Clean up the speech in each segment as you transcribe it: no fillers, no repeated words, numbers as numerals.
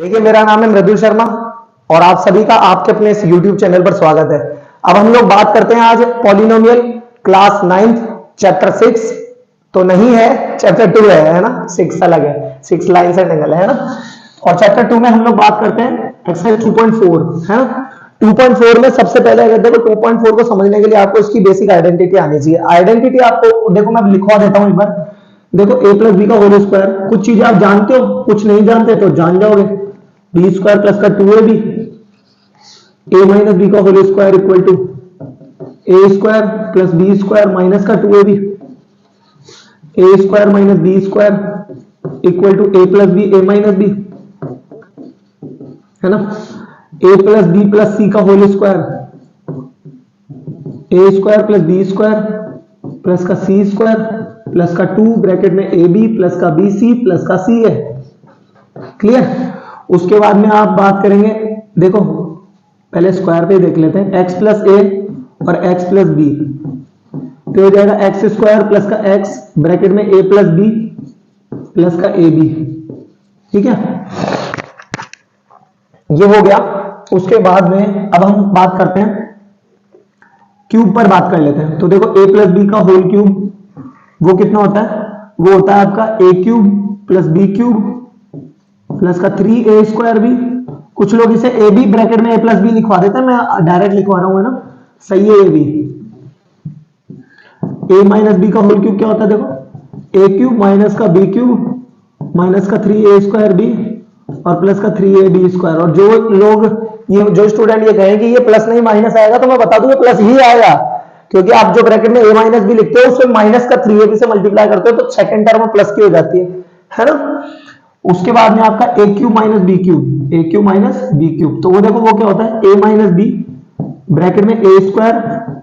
देखिए, मेरा नाम है मृदुल शर्मा और आप सभी का आपके अपने इस YouTube चैनल पर स्वागत है। अब हम लोग बात करते हैं आज पॉलिनोमियल क्लास 9 चैप्टर 6 तो नहीं है, चैप्टर 2 है ना। 6 अलग है, 6 लाइन से एंगल है ना। और चैप्टर 2 में हम लोग बात करते हैं एक्सरसाइज 2.4 है ना। 2.4 में सबसे पहले अगर देखो 2.4 को समझने के लिए आपको इसकी बेसिक आइडेंटिटी आनी चाहिए। आइडेंटिटी आपको देखो मैं लिखवा देता हूं एक बार। देखो a प्लस बी का होल स्क्वायर, कुछ चीजें आप जानते हो, कुछ नहीं जानते तो जान जाओगे। बी स्क्वायर प्लस का 2ab, a माइनस बी का whole square equal to A square plus B square minus का 2ab, A square minus B square equal to A plus B A minus B, है ना। A plus B plus C का whole square, A square plus B square plus का सी square plus का 2 bracket में A B plus का B C plus का C है। Clear. उसके बाद में आप बात करेंगे, देखो पहले स्क्वायर पे देख लेते हैं। x प्लस ए और x प्लस बी तो हो जाएगा एक्स स्क्वायर प्लस का x ब्रैकेट में a प्लस बी प्लस का ए बी। ठीक है, ये हो गया। उसके बाद में अब हम बात करते हैं क्यूब पर बात कर लेते हैं। तो देखो a प्लस बी का होल क्यूब वो कितना होता है, वो होता है आपका a cube plus B cube plus का 3a स्क्वायर बी। कुछ लोग इसे ए बी ब्रैकेट में a प्लस बी लिखवा देते हैं, मैं डायरेक्ट लिखवा रहा हूं, है ना। सही है। A B, a minus B का होल क्यूब क्या होता है, देखो a क्यूब माइनस का बी क्यूब माइनस का 3a स्क्वायर बी और प्लस का 3ab स्क्वायर। और जो लोग जो स्टूडेंट ये कहें कि ये प्लस नहीं माइनस आएगा, तो मैं बता दूं ये प्लस ही आएगा, क्योंकि आप जो ब्रैकेट में a माइनस बी लिखते हो उसमें माइनस का 3ab से मल्टीप्लाई करते हो तो सेकंड टर्म प्लस की हो जाती है ना। उसके बाद में आपका a cube minus B cube, a cube minus B cube, तो वो देखो वो क्या होता है, a माइनस बी ब्रैकेट में a square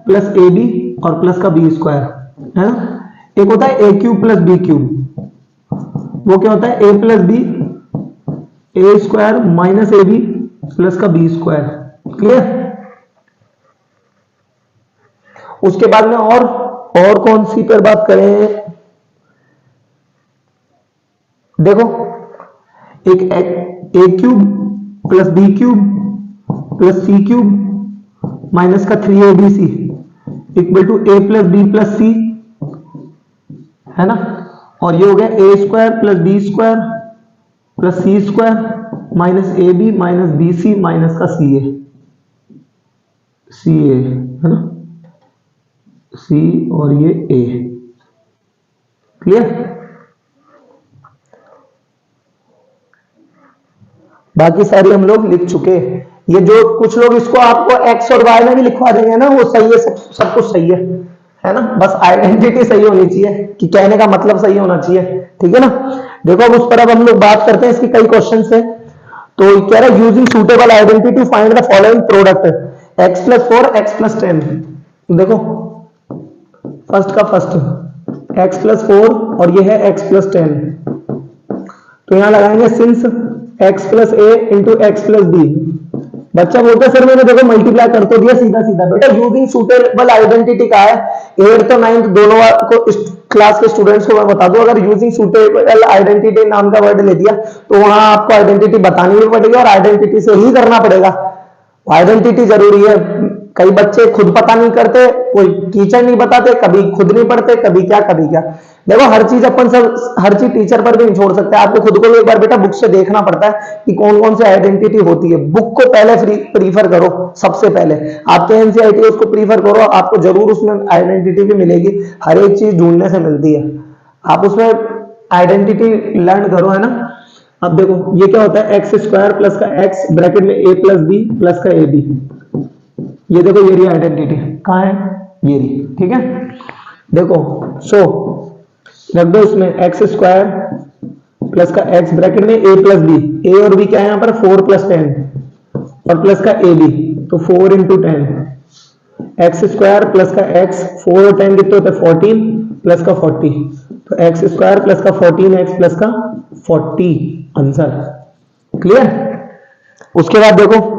plus A B और प्लस का बी स्क्वायर, है ना। एक होता है a cube plus B cube, वो क्या होता है a plus B A square minus A B plus का बी स्क्वायर। क्लियर। उसके बाद में और कौन सी पर बात करें, देखो एक A cube plus B cube plus C cube minus का 3abc equal to A plus B plus C, है ना। और ये हो गया A square plus B square plus C square minus A B minus B C minus का C ए, है ना, सी और ये ए। क्लियर। बाकी सारी हम लोग लिख चुके। ये जो कुछ लोग इसको आपको x और y में भी लिखवा देंगे ना, वो सही है, सब कुछ सही है ना। बस आइडेंटिटी सही होनी चाहिए, कि कहने का मतलब सही होना चाहिए। ठीक है ना। देखो अब उस पर अब हम लोग बात करते हैं, इसकी कई क्वेश्चन है। तो कह रहा है using suitable identity to find the following product x plus 4 x plus 10। देखो फर्स्ट का फर्स्ट x प्लस 4 और ये है x प्लस 10, तो यहां लगाएंगे सिंस x प्लस ए इंटू एक्स प्लस बी। बच्चा बोलता है सर मैंने देखो मल्टीप्लाई कर तो दिया सीधा सीधा। बेटा यूजिंग सुटेबल आइडेंटिटी का है 8th और 9th दोनों को क्लास के स्टूडेंट्स को मैं बता दूं, अगर यूजिंग सुटेबल आइडेंटिटी नाम का वर्ड ले दिया तो वहां आपको आइडेंटिटी बतानी भी पड़ेगी और आइडेंटिटी से ही करना पड़ेगा। आइडेंटिटी जरूरी है। कई बच्चे खुद पता नहीं करते, कोई टीचर नहीं बताते, कभी खुद नहीं पढ़ते, कभी क्या कभी क्या। देखो हर चीज अपन सब हर चीज टीचर पर भी नहीं छोड़ सकते, आपको खुद को भी एक बार बेटा बुक से देखना पड़ता है कि कौन कौन सी आइडेंटिटी होती है। बुक को पहले प्रीफर करो, सबसे पहले आपके एनसीईआरटी उसको प्रीफर करो, आपको जरूर उसमें आइडेंटिटी भी मिलेगी। हर एक चीज ढूंढने से मिलती है, आप उसमें आइडेंटिटी लर्न करो, है ना। अब देखो ये क्या होता है, एक्स स्क्वायर प्लस का एक्स ब्रैकेट में ए प्लस बी प्लस का ए बी। ये देखो ये रही आइडेंटिटी, कहां है, ये रही। ठीक है। देखो सो रख दो इसमें एक्स स्क्वायर प्लस का एक्स ब्रैकेट में ए प्लस बी, ए और बी क्या है यहां पर 4 प्लस 10 और प्लस का ए बी, तो 4 इंटू 10 एक्स स्क्वायर प्लस का एक्स 4 और 10 कितने होते हैं 14 प्लस का 40, तो एक्स स्क्वायर प्लस का 14 एक्स प्लस का 40 आंसर। क्लियर। उसके बाद देखो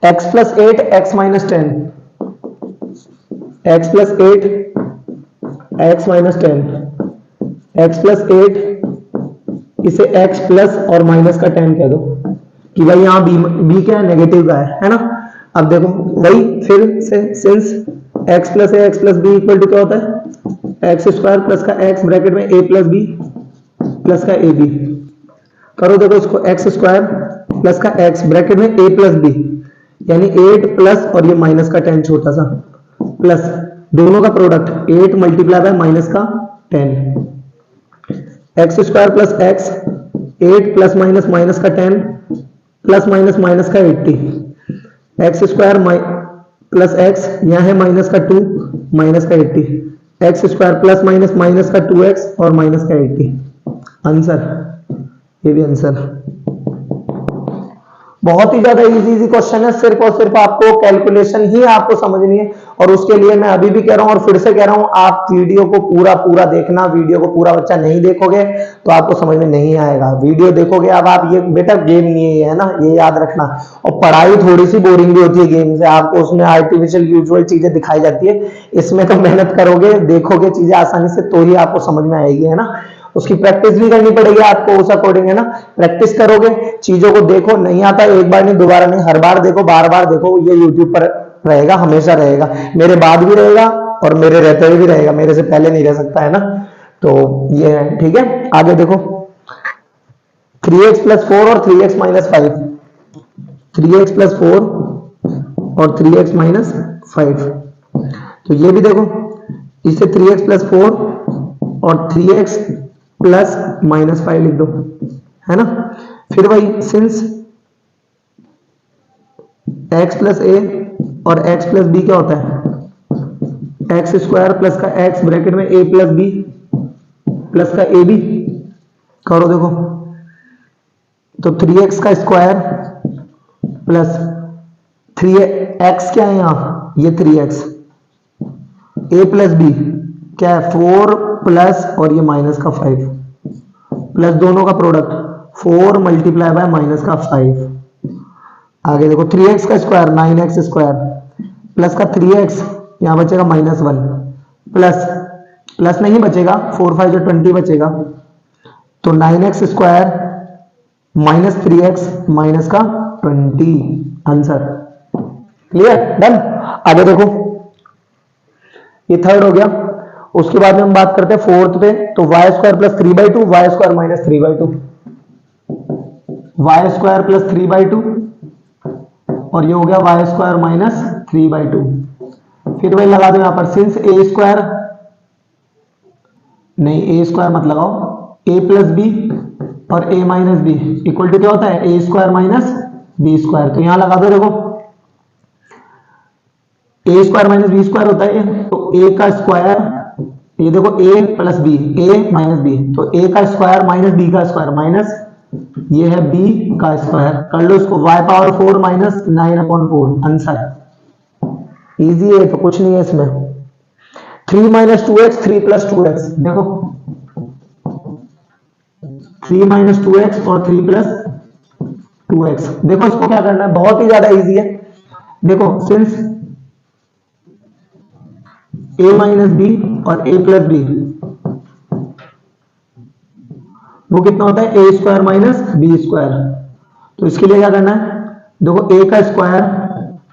x plus 8 x minus 10, x plus 8 x minus 10, x plus 8 इसे x प्लस और माइनस का 10 कह दो, कि भाई यहाँ बी क्या है, नेगेटिव का है ना। अब देखो वही फिर से since x plus A X plus B equal to क्या होता है, एक्स स्क्वायर प्लस का एक्स ब्रैकेट में ए प्लस बी प्लस का ए बी। करो देखो इसको, एक्स स्क्वायर प्लस का एक्स ब्रैकेट में ए प्लस बी, यानी 8 प्लस और ये माइनस का 10 छोटा सा, प्लस दोनों का प्रोडक्ट 8 मल्टीप्लाई बाय माइनस का 10, x square plus x 8 plus minus minus का 10 प्लस माइनस माइनस का 80, एक्स स्क्वायर प्लस एक्स, यहाँ है माइनस का 2 माइनस का 80, x square plus minus minus का 2x और माइनस का 80। आंसर, ये भी आंसर। बहुत ही ज्यादा इजी क्वेश्चन है, सिर्फ और सिर्फ आपको कैलकुलेशन ही आपको समझनी है। और उसके लिए मैं अभी भी कह रहा हूं और फिर से कह रहा हूं, आप वीडियो को पूरा पूरा देखना। वीडियो को पूरा बच्चा नहीं देखोगे तो आपको समझ में नहीं आएगा। वीडियो देखोगे, अब आप ये बेटा गेम नहीं है ना, ये याद रखना। और पढ़ाई थोड़ी सी बोरिंग भी होती है गेम से, आपको उसमें आर्टिफिशियल यूजुअल चीजें दिखाई जाती है। इसमें तो मेहनत करोगे, देखोगे चीजें आसानी से, तो ही आपको समझ में आएगी, है ना। उसकी प्रैक्टिस भी करनी पड़ेगी आपको उस अकॉर्डिंग, है ना। प्रैक्टिस करोगे, चीजों को देखो, नहीं आता एक बार नहीं दोबारा नहीं, हर बार देखो, बार बार देखो। ये यूट्यूब पर रहेगा, हमेशा रहेगा, मेरे बाद भी रहेगा और मेरे रहते हुए भी रहेगा, मेरे से पहले नहीं रह सकता, है ना। तो ये है, ठीक है। आगे देखो, 3x प्लस 4 और 3x माइनस 5, 3x प्लस 4 और 3x माइनस 5। तो ये भी देखो, इसे 3x प्लस 4 और 3x प्लस माइनस 5 लिख दो, है ना। फिर वही सिंस x प्लस ए और x प्लस बी क्या होता है, एक्स स्क्वायर प्लस का x ब्रैकेट में a प्लस बी प्लस का ए बी। करो देखो, तो 3x का स्क्वायर प्लस 3x क्या है यहाँ, ये 3x, a प्लस बी क्या है 4 प्लस और ये माइनस का 5, प्लस दोनों का प्रोडक्ट 4 मल्टीप्लाई बाय माइनस का 5। आगे देखो, 3x का स्क्वायर 9x स्क्वायर प्लस का 3x, यहां बचेगा -1, प्लस प्लस नहीं बचेगा, 4 5 जो 20 बचेगा, तो 9x square minus 3x minus का 20। Answer clear, done. आगे देखो, ये थर्ड हो गया। उसके बाद में हम बात करते हैं फोर्थ पे, तो Y square plus 3/2, Y square minus 3/2, Y square plus 3/2 और ये हो गया वाई स्क्वायर माइनस 3/2। फिर वही लगा दो यहां पर, सिंस ए स्क्वायर, नहीं ए स्क्वायर मत लगाओ, ए प्लस बी और ए माइनस बी इक्वल टू क्या होता है, ए स्क्वायर माइनस बी स्क्वायर। तो यहां लगा दो, देखो ए स्क्वायर माइनस बी स्क्वायर होता है, तो ए का स्क्वायर, ये देखो ए plus B, A minus b, तो ए का स्क्वायर माइनस बी का स्क्वायर माइनस, ये है बी का स्क्वायर, कर लो इसको, y power 4 minus 9/4। Answer easy है, तो कुछ नहीं है इसमें। 3 माइनस 2x, 3 प्लस 2x, देखो 3 माइनस 2x और 3 प्लस 2x। देखो इसको क्या करना है, बहुत ही ज्यादा इजी है। देखो सिंस a माइनस बी और a प्लस बी, वो कितना होता है, ए स्क्वायर माइनस बी स्क्वायर। तो इसके लिए क्या करना है, देखो a का स्क्वायर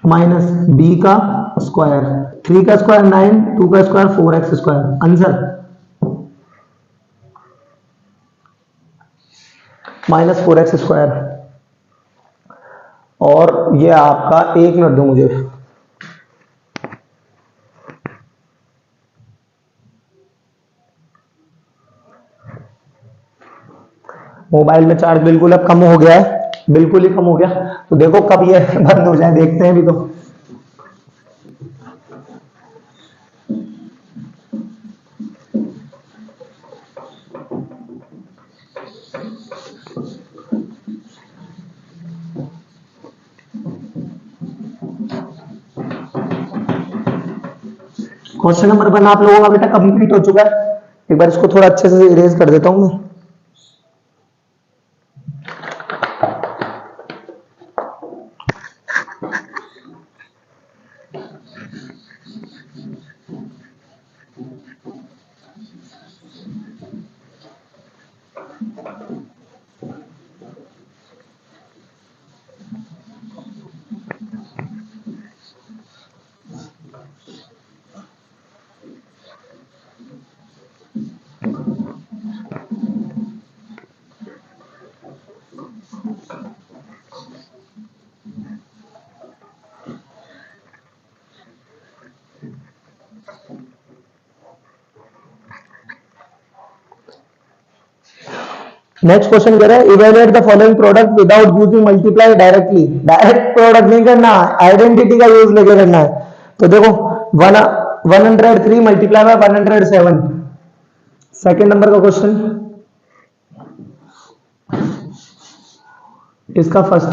माइनस b का स्क्वायर, 3 का स्क्वायर 9, 2 का square 4x square. Answer -4x square. और ये आपका, 1 मिनट दो मुझे, मोबाइल में चार्ज बिल्कुल अब कम हो गया है, बिल्कुल ही कम हो गया। तो देखो कब ये बंद हो जाए, देखते हैं अभी तो। क्वेश्चन नंबर 1 आप लोगों का बेटा कंप्लीट हो चुका है। एक बार इसको थोड़ा अच्छे से इरेज कर देता हूं मैं। नेक्स्ट क्वेश्चन कह रहा है evaluate the following product without using multiply directly. Direct product नहीं करना, आइडेंटिटी का यूज लेके करना है। तो देखो 103 मल्टीप्लाई बाय 107, सेकेंड नंबर का क्वेश्चन इसका फर्स्ट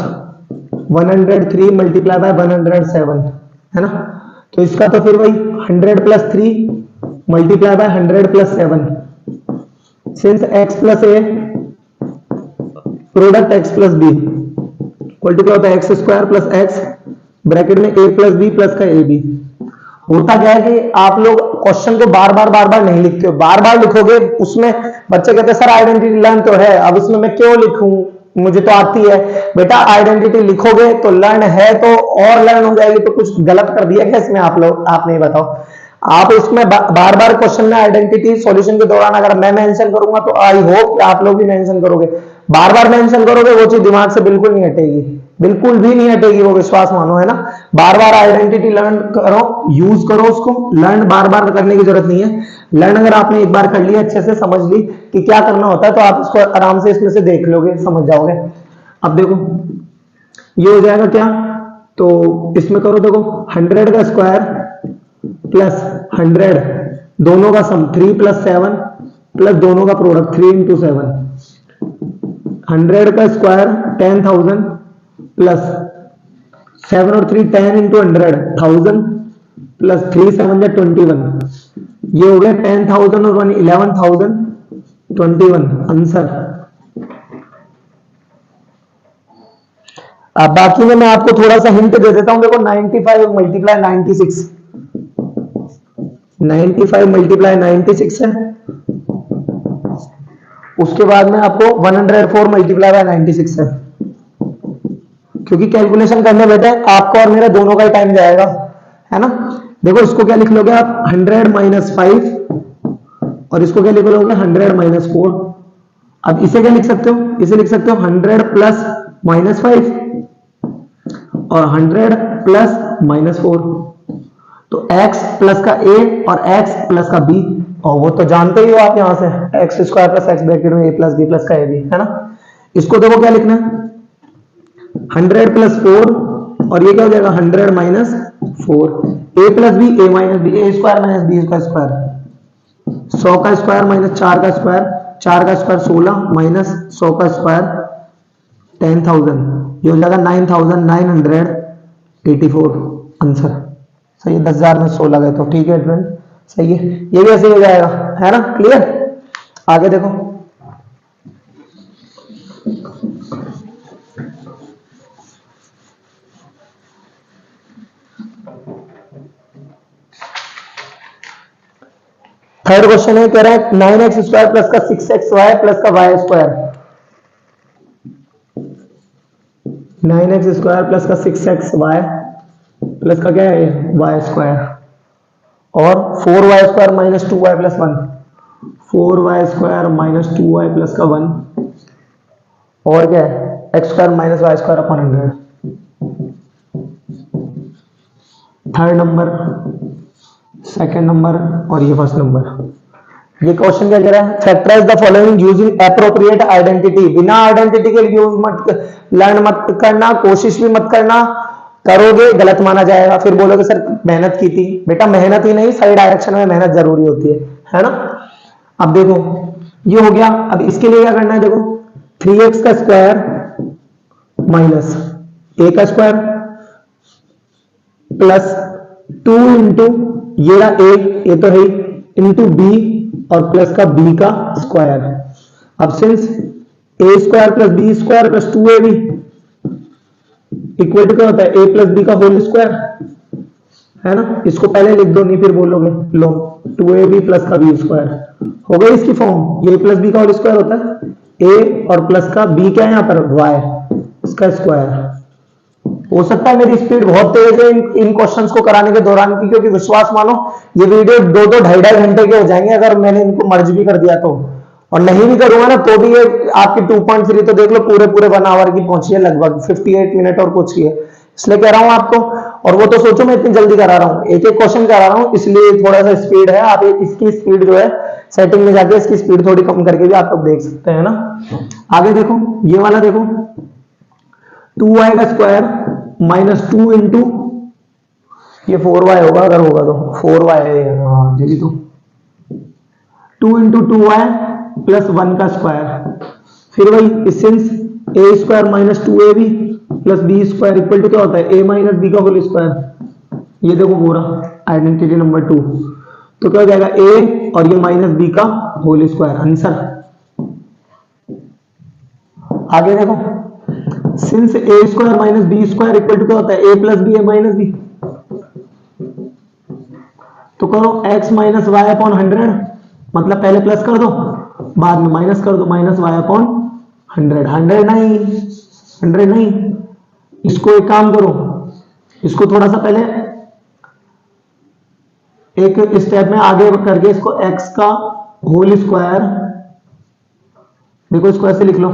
103 मल्टीप्लाई बाय 107 है ना। तो इसका तो फिर वही 100 plus 3 multiply by 100 plus 7, since x plus a product x plus B equal to क्या होता है x square plus x bracket में a प्लस बी प्लस का ए बी। होता क्या है कि आप लोग क्वेश्चन को बार बार नहीं लिखते हो, बार बार लिखोगे उसमें बच्चे कहते हैं सर आइडेंटिटी लर्न तो है, अब इसमें मैं क्यों लिखूं, मुझे तो आती है। बेटा आइडेंटिटी लिखोगे तो लर्न है तो और लर्न हो जाएगी, तो कुछ गलत कर दिया क्या इसमें आप लोग, आप नहीं बताओ। आप इसमें बार बार क्वेश्चन में आइडेंटिटी सॉल्यूशन के दौरान अगर मैं मेंशन करूंगा तो आई होप कि आप लोग भी मेंशन करोगे। बार बार मेंशन करोगे वो चीज दिमाग से बिल्कुल नहीं हटेगी, बिल्कुल भी नहीं हटेगी, वो विश्वास मानो, है ना। बार बार आइडेंटिटी लर्न करो, यूज करो उसको। लर्न बार बार करने की जरूरत नहीं है। लर्न अगर आपने एक बार कर लिया, अच्छे से समझ ली कि क्या करना होता है, तो आप इसको आराम से इसमें से देख लोगे, समझ जाओगे। अब देखो ये हो जाएगा क्या, तो इसमें करो, देखो 100 का स्क्वायर प्लस 100 दोनों का सम 3 प्लस 7 प्लस दोनों का प्रोडक्ट 3 इंटू 7, 100 का स्क्वायर 10,000 प्लस 7 और 3 10 इंटू 100 1000 प्लस 3 7 या 21, ये हो गया 10,000 और 11,000 21 आंसर। अब बाकी में मैं आपको थोड़ा सा हिंट दे देता हूं। देखो 95 मल्टीप्लाई 96, 95 मल्टीप्लाई 96 है। उसके बाद में आपको 104 मल्टीप्लाई बाय 96 है। क्योंकि कैलकुलेशन करने बैठे आपको और मेरा दोनों का ही टाइम जाएगा, है ना। देखो इसको क्या लिख लोगे आप 100 माइनस 5 और इसको क्या लिख लोगे 100 माइनस 4। अब इसे क्या लिख सकते हो, इसे लिख सकते हो 100 प्लस माइनस 5 और 100 प्लस माइनस 4। तो x प्लस का a और x प्लस का b, और वो तो जानते ही हो आप यहां से x square plus x bracket में a प्लस b प्लस का a b, है ना। इसको देखो क्या लिखना है 100 प्लस 4 और ये क्या हो जाएगा 100 minus 4, a plus b a minus b, a square minus b का स्क्वायर, 100 का स्क्वायर माइनस 4 का स्क्वायर, 4 का स्क्वायर 16 माइनस 100 का स्क्वायर 10,000, ये हो जाएगा 9,984 आंसर। सही है, 10,000 में 16 गए तो ठीक है फ्रेंड, सही है। ये भी ऐसे हो जाएगा, है ना, क्लियर। आगे देखो थर्ड क्वेश्चन है, कह रहा है 9x स्क्वायर प्लस का 6xy प्लस का y square, 9x square plus का 6xy प्लस का क्या है y स्क्वायर और 4y square minus 2y plus 1, 4y square minus 2y plus का 1 और क्या है x square minus y square upon 100। Third number, second number और ये फर्स्ट नंबर। ये क्वेश्चन क्या कह रहा है, factorise the following using appropriate identity. बिना आइडेंटिटी के यूज मत, लर्न मत करना, कोशिश भी मत करना, करोगे गलत माना जाएगा, फिर बोलोगे सर मेहनत की थी। बेटा मेहनत ही नहीं, सही डायरेक्शन में मेहनत जरूरी होती है ना। अब देखो ये हो गया। अब इसके लिए क्या करना है, देखो 3x का स्क्वायर माइनस a का स्क्वायर प्लस 2 इंटू ये रहा a तो है इंटू b और प्लस का b का स्क्वायर। अब since a square plus b square plus 2ab equal to क्या होता है a प्लस b का होल स्क्वायर, है ना। इसको पहले लिख दो, नहीं फिर बोलोगे लो 2ab प्लस का b स्क्वायर हो गई इसकी फॉर्म। ये प्लस b का होल स्क्वायर होता है a और प्लस का b क्या है यहाँ पर y इसका स्क्वायर। हो सकता है मेरी स्पीड बहुत तेज है इन क्वेश्चंस को कराने के दौरान की, क्योंकि विश्वास मानो ये वीडियो 2-2 ढाई घंटे के हो जाएंगे अगर मैंने इनको मर्ज भी कर दिया तो, और नहीं भी करूंगा ना तो भी ये आपकी 2.3 तो देख लो पूरे 1 आवर की पहुंची है, लगभग 58 मिनट और कुछ ही है, इसलिए कह रहा हूं आपको। और वो तो सोचो मैं इतनी जल्दी करा रहा हूं, एक एक क्वेश्चन करा रहा हूं, इसलिए थोड़ा सा स्पीड है। आप इसकी स्पीड जो है सेटिंग में जाके इसकी स्पीड थोड़ी कम करके भी आप लोग देख सकते हैं ना। आगे देखो ये वाला देखो, 2y का स्क्वायर माइनस 2 इंटू, ये 4y होगा अगर होगा तो 4y है, हाँ जी तो 2 इंटू 2y प्लस 1 का स्क्वायर, फिर वही since a square minus 2ab plus B square equal to क्या होता है, a माइनस बी का होल स्क्वायर। ये देखो पूरा आइडेंटिटी नंबर 2, तो क्या हो जाएगा a और ये माइनस बी का होल स्क्वायर, आंसर। आगे देखो since a square minus B square equal to क्या होता है, a plus b a minus b, तो करो x माइनस वाई अपॉन 100, मतलब पहले प्लस कर दो बाद में माइनस कर दो, माइनस वाई अपॉन 100, 100 नहीं, इसको एक काम करो, इसको थोड़ा सा पहले एक स्टेप में आगे करके इसको x का होल स्क्वायर, देखो इसको ऐसे लिख लो,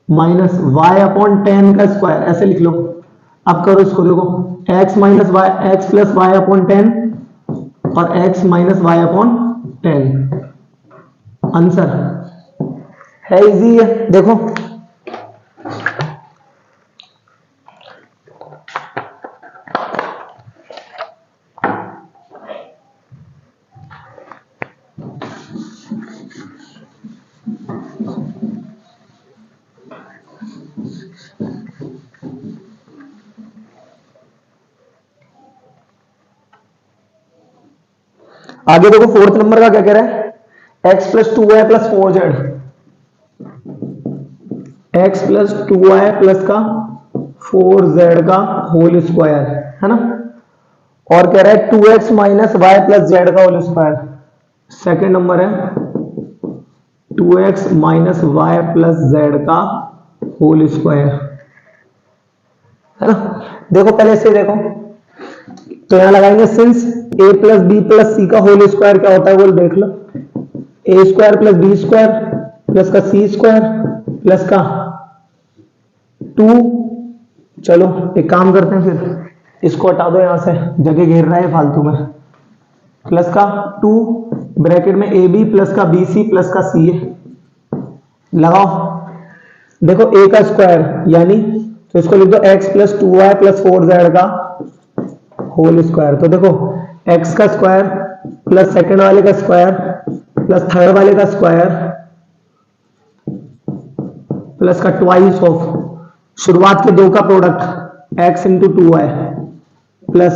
माइनस वाई अपॉन 10 का स्क्वायर ऐसे लिख लो। अब करो इसको, देखो x minus y, x plus y upon 10 और x minus y upon 10, answer है। इजी है, देखो आगे देखो फोर्थ नंबर का क्या कह रहा है, x plus 2y plus 4z, x plus 2y plus का 4z का होल स्क्वायर है ना, और कह रहा है 2x minus Y plus z का होल स्क्वायर। सेकेंड नंबर है 2x minus Y plus z का होल स्क्वायर है ना। देखो पहले से देखो, तो यहां लगाएंगे since a plus B plus C का होल स्क्वायर क्या होता है वो देख लो, a square plus B square plus का सी स्क्वायर प्लस का 2, चलो एक काम करते हैं फिर इसको हटा दो यहां से, जगह घेर रहा है फालतू में, प्लस का 2 ब्रैकेट में ए बी प्लस का बी सी प्लस का सी लगाओ। देखो a का स्क्वायर यानी, तो इसको लिख दो x plus 2y plus 4z का होल स्क्वायर। तो देखो x का स्क्वायर प्लस सेकंड वाले का स्क्वायर प्लस थर्ड वाले का स्क्वायर प्लस का ट्वाइस ऑफ शुरुआत के दो का product x into 2y plus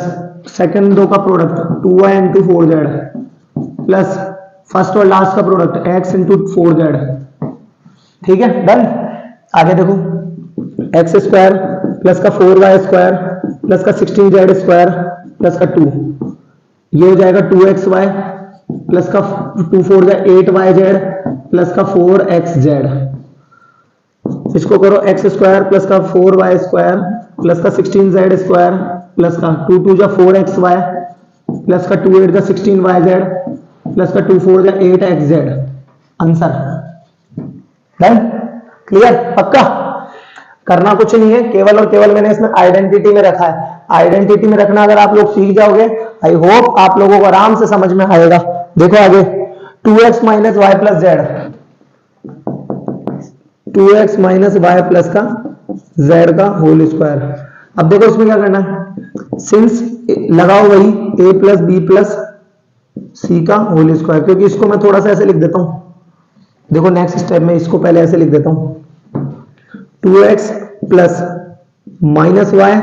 second दो का product 2y into 4z plus first और लास्ट का प्रोडक्ट x इंटू 4z। ठीक है, डन। आगे देखो x स्क्वायर प्लस का 4y स्क्वायर प्लस का 16z स्क्वायर प्लस का 2, ये हो जाएगा 2xy प्लस का 2 4 8yz प्लस का 4xz। इसको करो x स्क्वायर प्लस का 4y स्क्वायर प्लस का 16z स्क्वायर प्लस का 2 2 4xy प्लस का 2 8 16yz प्लस का 2 4 8xz, आंसर। डन, क्लियर, पक्का। करना कुछ नहीं है, केवल और केवल मैंने इसमें आइडेंटिटी में रखा है। आइडेंटिटी में रखना अगर आप लोग सीख जाओगे, आई होप आप लोगों को आराम से समझ में आएगा। देखो आगे 2x minus Y plus z, 2x minus Y plus का z का होल स्क्वायर। अब देखो इसमें क्या करना है, सिंस लगाओ वही a plus B plus C का होल स्क्वायर, क्योंकि इसको मैं थोड़ा सा ऐसे लिख देता हूं। देखो नेक्स्ट स्टेप में इसको पहले ऐसे लिख देता हूं, 2x plus minus Y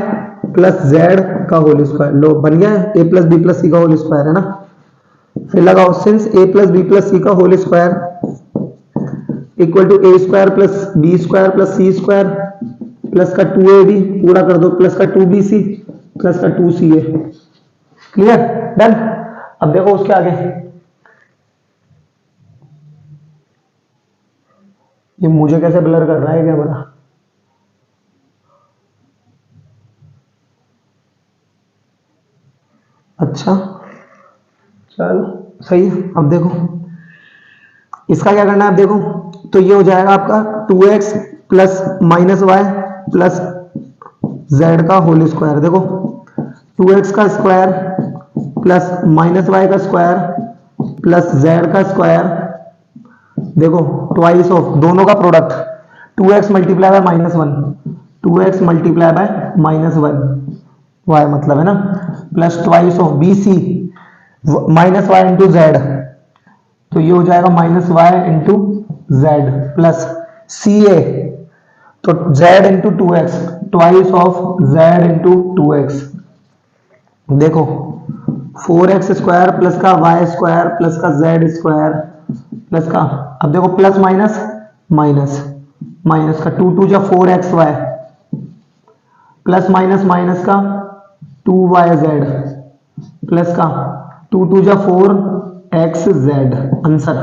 plus Z का होल स्क्वायर। लो बन गया है a plus B plus C का होल स्क्वायर है ना। फिर लगाओ since a plus B plus C का whole square equal to a square plus B square plus C square plus का 2ab पूरा कर दो प्लस का 2bc प्लस का 2ca। Clear, done. अब देखो उसके आगे, ये मुझे कैसे ब्लर कर रहा है क्या बड़ा। अच्छा चलो सही है। अब देखो इसका क्या करना है, अब देखो तो ये हो जाएगा आपका 2x plus minus Y plus z का होल स्क्वायर। देखो 2x का स्क्वायर प्लस माइनस वाई का स्क्वायर प्लस जेड का स्क्वायर, देखो ट्वाइस ऑफ दोनों का product 2x multiply by -1, 2x multiply by -1 y मतलब है ना, plus twice of B C minus Y into Z, तो ये हो जाएगा minus Y into Z, plus C A तो z into 2x, twice of z into 2x, देखो 4x square plus का y स्क्वायर प्लस का z स्क्वायर प्लस का, अब देखो प्लस माइनस माइनस माइनस का 2 2 जा 4xy प्लस माइनस माइनस का 2yz प्लस का 2 2 जा 4xz, आंसर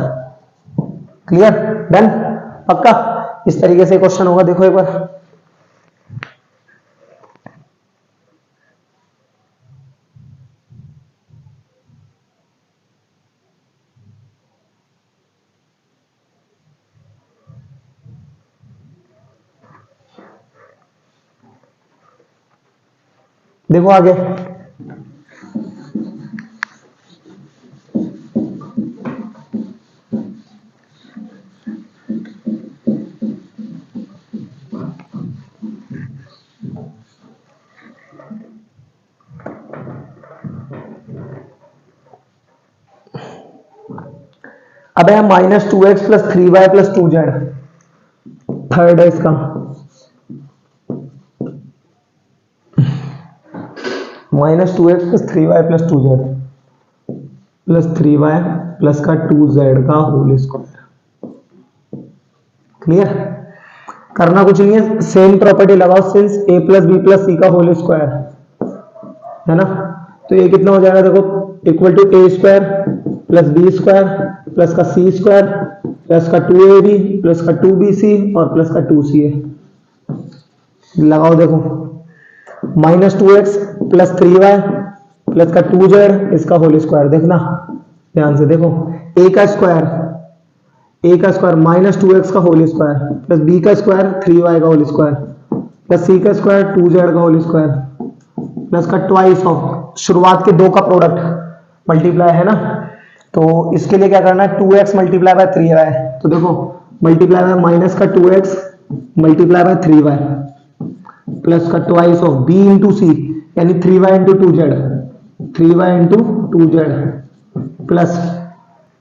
क्लियर, डन, पक्का। इस तरीके से क्वेश्चन होगा, देखो एक बार। देखो आगे, अब है -2x plus 3y plus 2z, third है इसका, -2x plus 3y plus 2z plus 3y plus का 2z का होल स्क्वायर, क्लियर। करना कुछ नहीं है, सेम प्रॉपर्टी लगाओ, since a plus B plus C का होल स्क्वायर है ना, तो ये कितना हो जाएगा, देखो equal to a square plus B square plus का सी स्क्वायर प्लस का 2ab प्लस का 2bc और प्लस का 2ca, लगाओ देखो, -2x प्लस 3y प्लस का 2z इसका होल स्क्वायर, देखना ध्यान से, देखो a का स्क्वायर -2x का होल स्क्वायर प्लस b का स्क्वायर 3y का होल स्क्वायर प्लस c का स्क्वायर 2z का होल स्क्वायर प्लस का ट्वाइस ऑफ शुरुआत के दो का प्रोडक्ट मल्टीप्लाई है ना, तो इसके लिए क्या करना है, 2x मल्टीप्लाई बाय 3y, तो देखो मल्टीप्लाई बाय माइनस का 2x multiply bye 3y plus का twice of b into C यानी 3y into 2z, 3y into 2z plus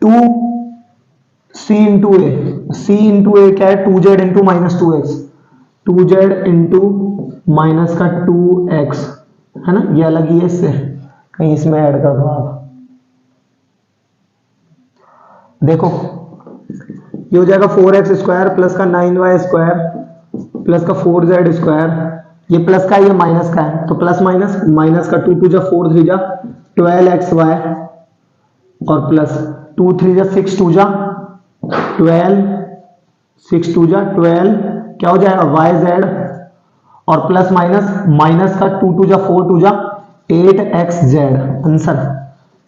2c into a, c into a क्या है 2z into -2x, 2z into minus का 2x है ना, ये अलग ही है इससे, कहीं इसमें ऐड कर दो आप, देखो ये हो जाएगा 4x स्क्वायर प्लस का 9y स्क्वायर प्लस का 4z स्क्वायर, ये प्लस का ये माइनस का है, तो प्लस माइनस माइनस का 2 2 जा 4 3 जा 12xy और प्लस 2 3 जा 6 2 जा 12, 6 2 जा 12, क्या हो जाएगा yz और प्लस माइनस माइनस का 2 2 जा 4 2 जा 8xz, आंसर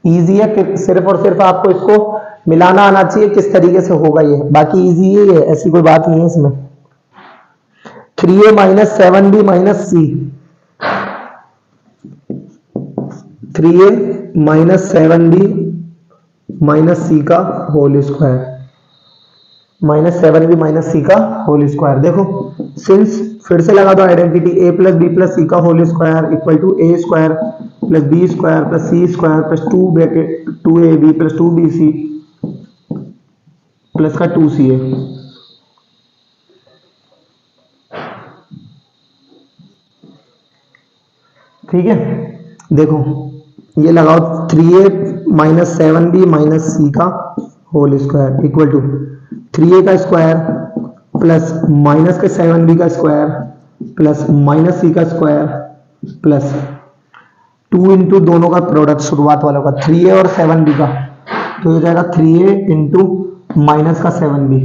इजी है, सिर्फ और सिर्फ आपको इसको मिलाना आना चाहिए किस तरीके से होगा ये, बाकी इजी है ये, ऐसी कोई बात नहीं है इसमें। 3a माइनस 7b माइनस सी, 3a माइनस 7b माइनस सी का होल स्क्वायर, -7b माइनस सी का होल स्क्वायर, देखो सिंस फिर से लगा दो identity, a plus B plus C का whole square equal to a square plus B square plus C square plus 2 bracket 2ab plus 2bc plus का 2ca, ठीक है। देखो ये लगाओ 3a माइनस 7b माइनस सी का whole square equal to 3a का square plus minus के 7b का स्क्वायर प्लस माइनस सी का स्क्वायर प्लस 2 इंटू दोनों का प्रोडक्ट शुरुआत वालों का 3a और 7b का, तो हो जाएगा 3a इंटू माइनस का 7b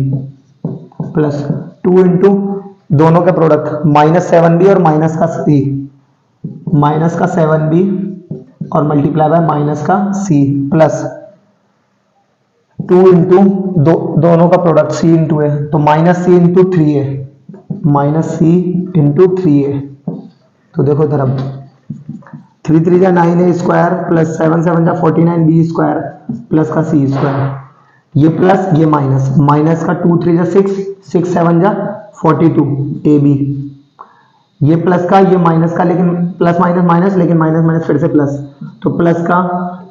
प्लस 2 इंटू दोनों का प्रोडक्ट -7b और माइनस का c, माइनस का 7b और मल्टीप्लाई बाय माइनस का c प्लस 2 इंटू दोनों का प्रोडक्ट c इंटू a, तो -c into 3a -c into 3a, तो देखो इधर अब 3 3 जा 9 ए स्क्वायर प्लस 7 7 जा 49 बी स्क्वायर प्लस का सी स्क्वायर। ये प्लस ये माइनस, माइनस का 2 3 जा 6 6 7 जा 42 ए बी। ये प्लस का ये माइनस का, लेकिन प्लस माइनस माइनस, लेकिन माइनस माइनस फिर से प्लस, तो प्लस का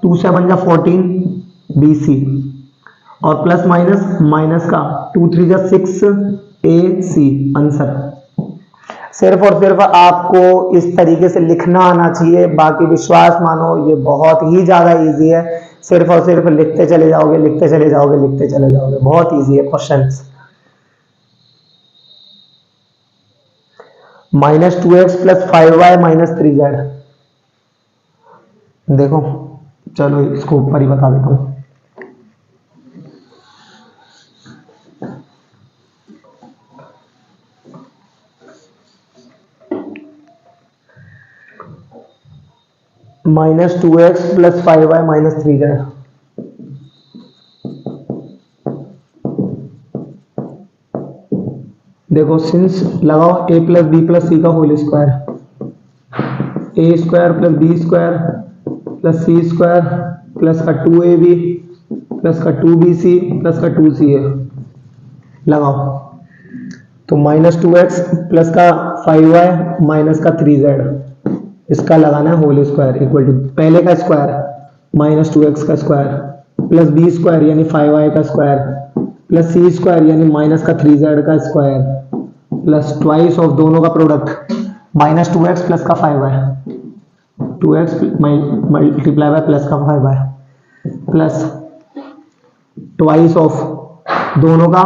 2 7 जा 14 बी सी, और प्लस माइनस माइनस का 2 3 जा 6 ए सी। आंसर सिर्फ और सिर्फ आपको इस तरीके से लिखना आना चाहिए, बाकी विश्वास मानो ये बहुत ही ज्यादा इजी है। सिर्फ और सिर्फ लिखते चले जाओगे, लिखते चले जाओगे, लिखते चले जाओगे, बहुत इजी है क्वेश्चन। -2x + 5y - 3z। देखो चलो इसको ऊपर ही बता देता हूं। -2x + 5y - 3z। देखो सिंस लगाओ a + b + c का whole square, a square + b square + c square plus का 2ab प्लस का 2bc प्लस का 2ca लगाओ। तो -2x प्लस का 5y माइनस का 3z, इसका लगाना है होल स्क्वायर इक्वल टू पहले का स्क्वायर -2x का स्क्वायर प्लस b स्क्वायर यानी 5y का स्क्वायर प्लस c स्क्वायर यानी माइनस का 3z का स्क्वायर प्लस ट्वाइस ऑफ दोनों का प्रोडक्ट -2x प्लस का 5y, 2x multiply bye plus का 5y प्लस ट्वाइस ऑफ दोनों का,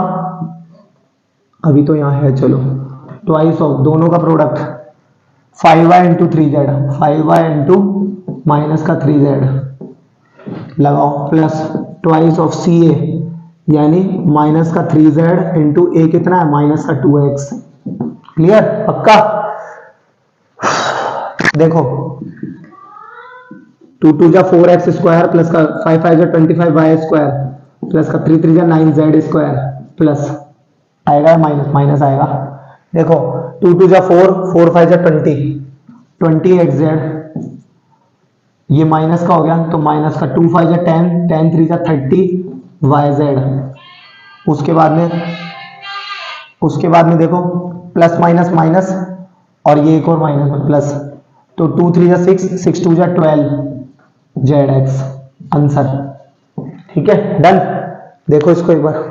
अभी तो यहाँ है चलो, ट्वाइस ऑफ दोनों का product 5y into 3z, 5y into minus का 3z लगाओ प्लस ट्वाइस ऑफ सी ए यानी माइनस का 3z इंटू ए कितना है माइनस का 2x। क्लियर पक्का? देखो 2 2 जा 4x स्क्वायर प्लस का 5 5 जा 25y स्क्वायर प्लस का 3 3 जा 9z स्क्वायर प्लस आएगा माइनस माइनस आएगा। देखो 2 2 जा 4 4 5 जा 20 28z, ये माइनस का हो गया तो माइनस का 2 5 जा 10 10 3 जा 30yz। उसके बाद में देखो प्लस माइनस माइनस और ये एक और माइनस में प्लस, तो 2 3 जा 6 6 2 जा 12zx आंसर। ठीक है डन। देखो इसको एक बार,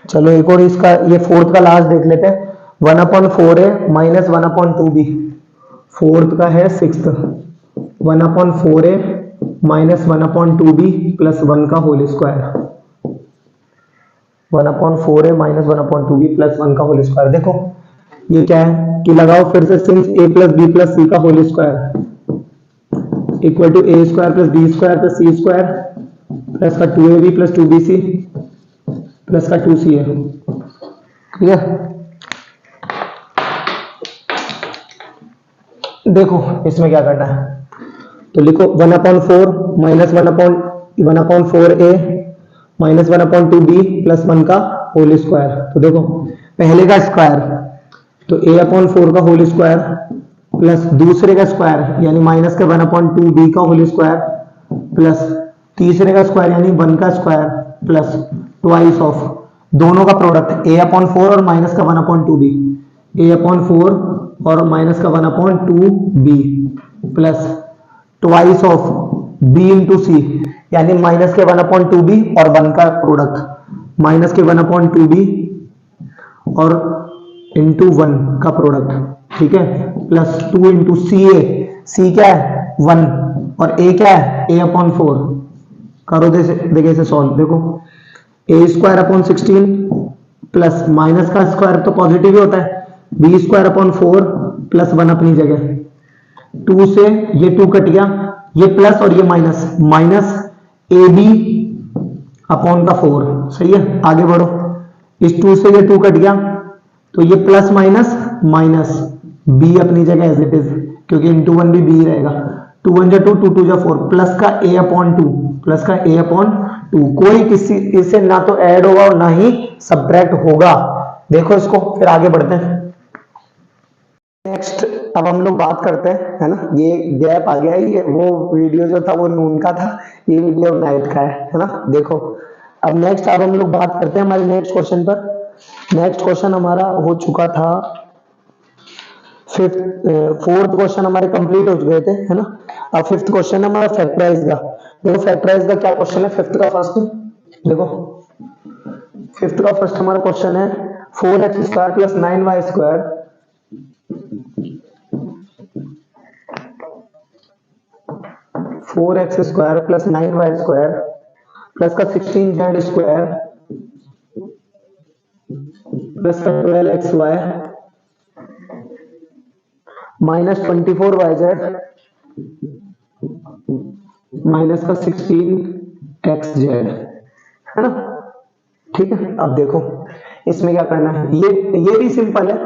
चलो एक और इसका ये फोर्थ का लास्ट देख लेते हैं। 1/4a माइनस 1/2b, फोर्थ का है sixth, 1/4a minus 1/2b plus 1 का whole square, 1/4a minus 1/2b plus 1 का होल स्क्वायर। देखो ये क्या है कि लगाओ फिर से सिंस a + b + c का whole square equal to a square plus b square plus c square plus का 2ab प्लस 2bc प्लस का 2ca। क्लियर? देखो इसमें क्या करना है, तो लिखो 1/4 minus 1/4a minus 1/2b plus 1 का होल स्क्वायर। तो देखो पहले का स्क्वायर तो a/4 का होल स्क्वायर प्लस दूसरे का स्क्वायर यानी माइनस का 1/2b का होल स्क्वायर प्लस तीसरे का स्क्वायर यानी 1 का स्क्वायर प्लस ट्वाइस ऑफ दोनों का प्रोडक्ट a/4 और माइनस का 1/2b, a/4 और माइनस का 1/2b plus twice of b into C यानी माइनस के 1/2b और 1 का प्रोडक्ट माइनस के 1/2b और इंटू 1 का प्रोडक्ट। ठीक है प्लस 2 इंटू सी ए, सी क्या है 1 और a क्या है a/4। करो देखिए इसे सॉल्व। देखो ए स्क्वायर अपॉन 16 प्लस माइनस का स्क्वायर तो पॉजिटिव ही होता है, बी स्क्वायर अपॉन 4 प्लस 1 अपनी जगह, 2 से ये 2 कट गया, ये प्लस और ये माइनस, माइनस ए बी अपॉन का 4। सही है, आगे बढ़ो, इस 2 से ये 2 कट गया, तो ये प्लस माइनस माइनस बी अपनी जगह एज इट इज, क्योंकि इंटू 1 भी बी रहेगा, 2 1 जा 2, 2 2 जा 4, प्लस का ए अपॉन 2, प्लस का ए अपॉन 2। कोई किसी इससे ना तो ऐड होगा और ना ही सब्ट्रैक्ट होगा। देखो इसको, फिर आगे बढ़ते हैं। नेक्स्ट अब हम लोग बात करते हैं, है ना, ये गैप आ गया, ये वो वीडियो जो था वो नून का था, ये वीडियो नाइट का है ना। देखो अब नेक्स्ट, अब हम लोग बात करते हैं हमारे नेक्स्ट क्वेश्चन पर। नेक्स्ट क्वेश्चन हमारा हो चुका था, फोर्थ क्वेश्चन हमारे कंप्लीट हो गए थे, है ना। अब फिफ्थ क्वेश्चन है हमारा फैक्टराइज का। देखो फैक्टराइज का क्या क्वेश्चन है, फिफ्थ का फर्स्ट, देखो फिफ्थ का फर्स्ट हमारा क्वेश्चन है 4x square plus 9y square four x square plus 9y square plus का 16z स्क्वायर प्लस का 12xy माइनस 24yz माइनस का 16xz, है ना। ठीक है, अब देखो इसमें क्या करना है, ये भी सिंपल है।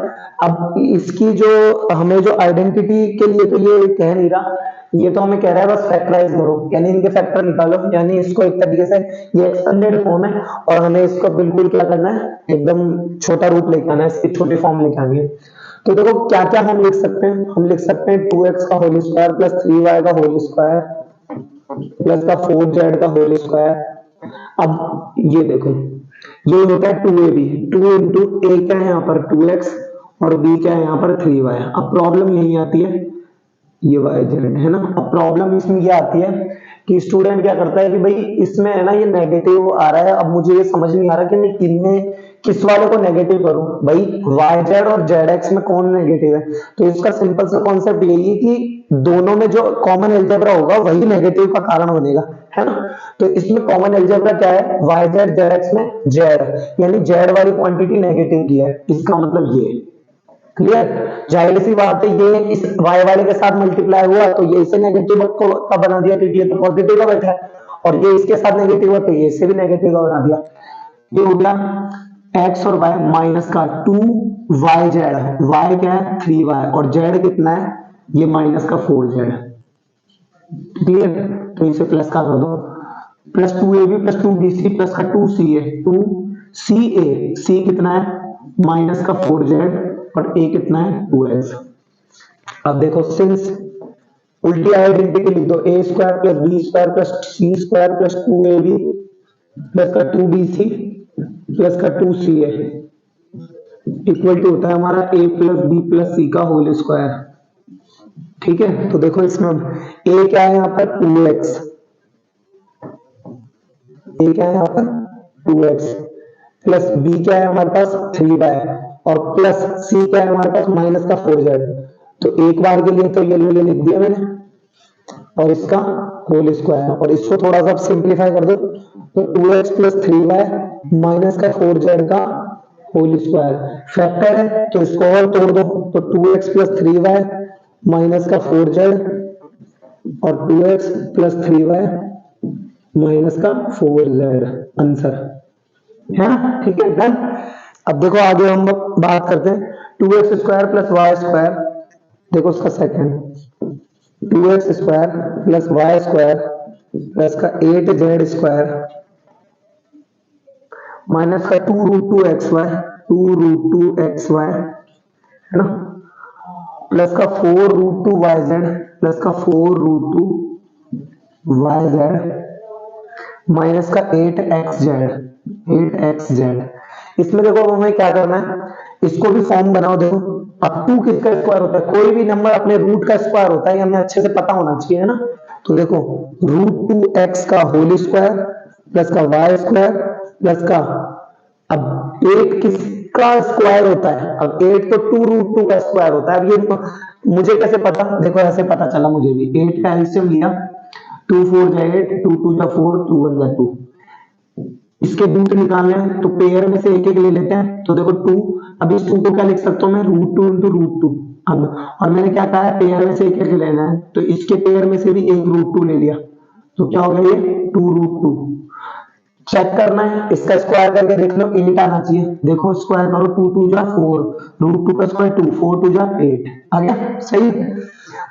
अब इसकी जो हमें जो आइडेंटिटी के लिए तो ये कह नहीं रहा, ये तो हमें कह रहा है बस फैक्टराइज करो, यानी इनके फैक्टर निकालो, यानी इसको एक तरीके से ये एक्सटेंडेड फॉर्म है और हमें इसको बिल्कुल क्या करना है, एकदम छोटा रूप लेके आना है, इसकी छोटी फॉर्म लेके आनी है। तो देखो क्या क्या हम लिख सकते हैं, हम लिख सकते हैं 2x का होल स्क्वायर प्लस 3y का होल स्क्वायर प्लस का 4z का होल स्क्वायर। अब ये देखो, ये होता है 2ab, 2 इंटू ए क्या है यहाँ पर 2x और b क्या है यहाँ पर 3y। अब प्रॉब्लम यही आती है, ये yz है ना। अब प्रॉब्लम इसमें ये आती है कि स्टूडेंट क्या करता है कि भाई इसमें है ना ये नेगेटिव आ रहा है, अब मुझे ये समझ नहीं आ रहा कि मैं किस वाले को नेगेटिव करूं, भाई yz और zx में कौन नेगेटिव है। तो इसका सिंपल सा कॉन्सेप्ट यही है कि दोनों में जो कॉमन अलजेब्रा होगा वही नेगेटिव का कारण बनेगा, है ना। तो इसमें कॉमन अलजेब्रा क्या है, yz zx में z, यानी z वाली क्वांटिटी नेगेटिव की है, इसका मतलब ये है। क्लियर, जाहिर सी बात है ये इस y वाले के साथ मल्टीप्लाई हुआ तो ये इसे नेगेटिव का बना दिया क्योंकि ये तो पॉजिटिव का बैठा है, और ये इसके साथ नेगेटिव हुआ तो ये इसे भी नेगेटिव का बना दिया। ये हो गया x और y माइनस का 2yz, y क्या है 3y और z कितना है, ये माइनस का 4z। क्लियर, तो इसे प्लस का कर दो, plus 2ab plus 2bc plus का 2ca, 2ca, c कितना है माइनस का 4z और a कितना है 2x। अब देखो सिंस उल्टी आइडेंटिटी लिख दो, a square plus b square plus c square plus 2ab plus का 2bc प्लस का 2ca इक्वल टू होता है हमारा a plus b plus c का होल स्क्वायर। ठीक है, तो देखो इसमें a क्या है यहाँ पर 2x, a क्या है यहाँ पर 2x प्लस b क्या है हमारे पास 3y और प्लस c क्या है हमारे पास माइनस का 4z। तो एक बार के लिए तो ये लिख दिया मैंने और इसका होल स्क्वायर, और इसको थोड़ा सा सिंप्लीफाई कर दो तो 2x प्लस 3y माइनस का 4z का होल स्क्वायर। फैक्टर है तो इसको और तोड़ दो तो 2x प्लस 3y माइनस का 4z और 2x प्लस 3y माइनस का 4z आंसर है ना। ठीक है डन। अब देखो आगे हम बात करते हैं 2x square plus Y square, देखो उसका second 2x square plus Y square plus का 8z स्क्वायर माइनस का 2 रूट 2 xy है ना, प्लस का 4 रूट 2 yz प्लस का 4 रूट 2 yz माइनस का 8xz। इसमें देखो हमें क्या करना है, इसको भी फॉर्म बनाओ। देखो अब 2 किसका स्क्वायर होता है, कोई भी नंबर अपने रूट का स्क्वायर होता है, हमें अच्छे से पता होना चाहिए, है ना। तो देखो रूट 2x का होल स्क्वायर प्लस का y स्क्वायर प्लस का, अब 8 किसका स्क्वायर होता है, अब 8 तो 2 रूट 2 का स्क्वायर होता है। अब ये मुझे कैसे पता, देखो ऐसे पता चला मुझे भी, 8 का एलसीएम लिया 2 4 जा 8, 2 2 जा 4, 2 1 जा 2, इसके रूट निकालने हैं तो पेयर में से एक एक ले लेते हैं। तो देखो 2, अब इस 2 को क्या लिख सकता हूँ मैं, √2 इंटू √2। अब और मैंने क्या कहा है, पेयर में से एक एक लेना है, तो इसके पेयर में से भी एक √2 ले लिया, तो क्या हो गया ये 2√2। चेक करना है, इसका स्क्वायर करके देख लो, 8 आना चाहिए। देखो स्क्वायर करो, 2 2 जा 4, √2 का स्क्वायर 2, 4 2 जा 8 आ गया, सही।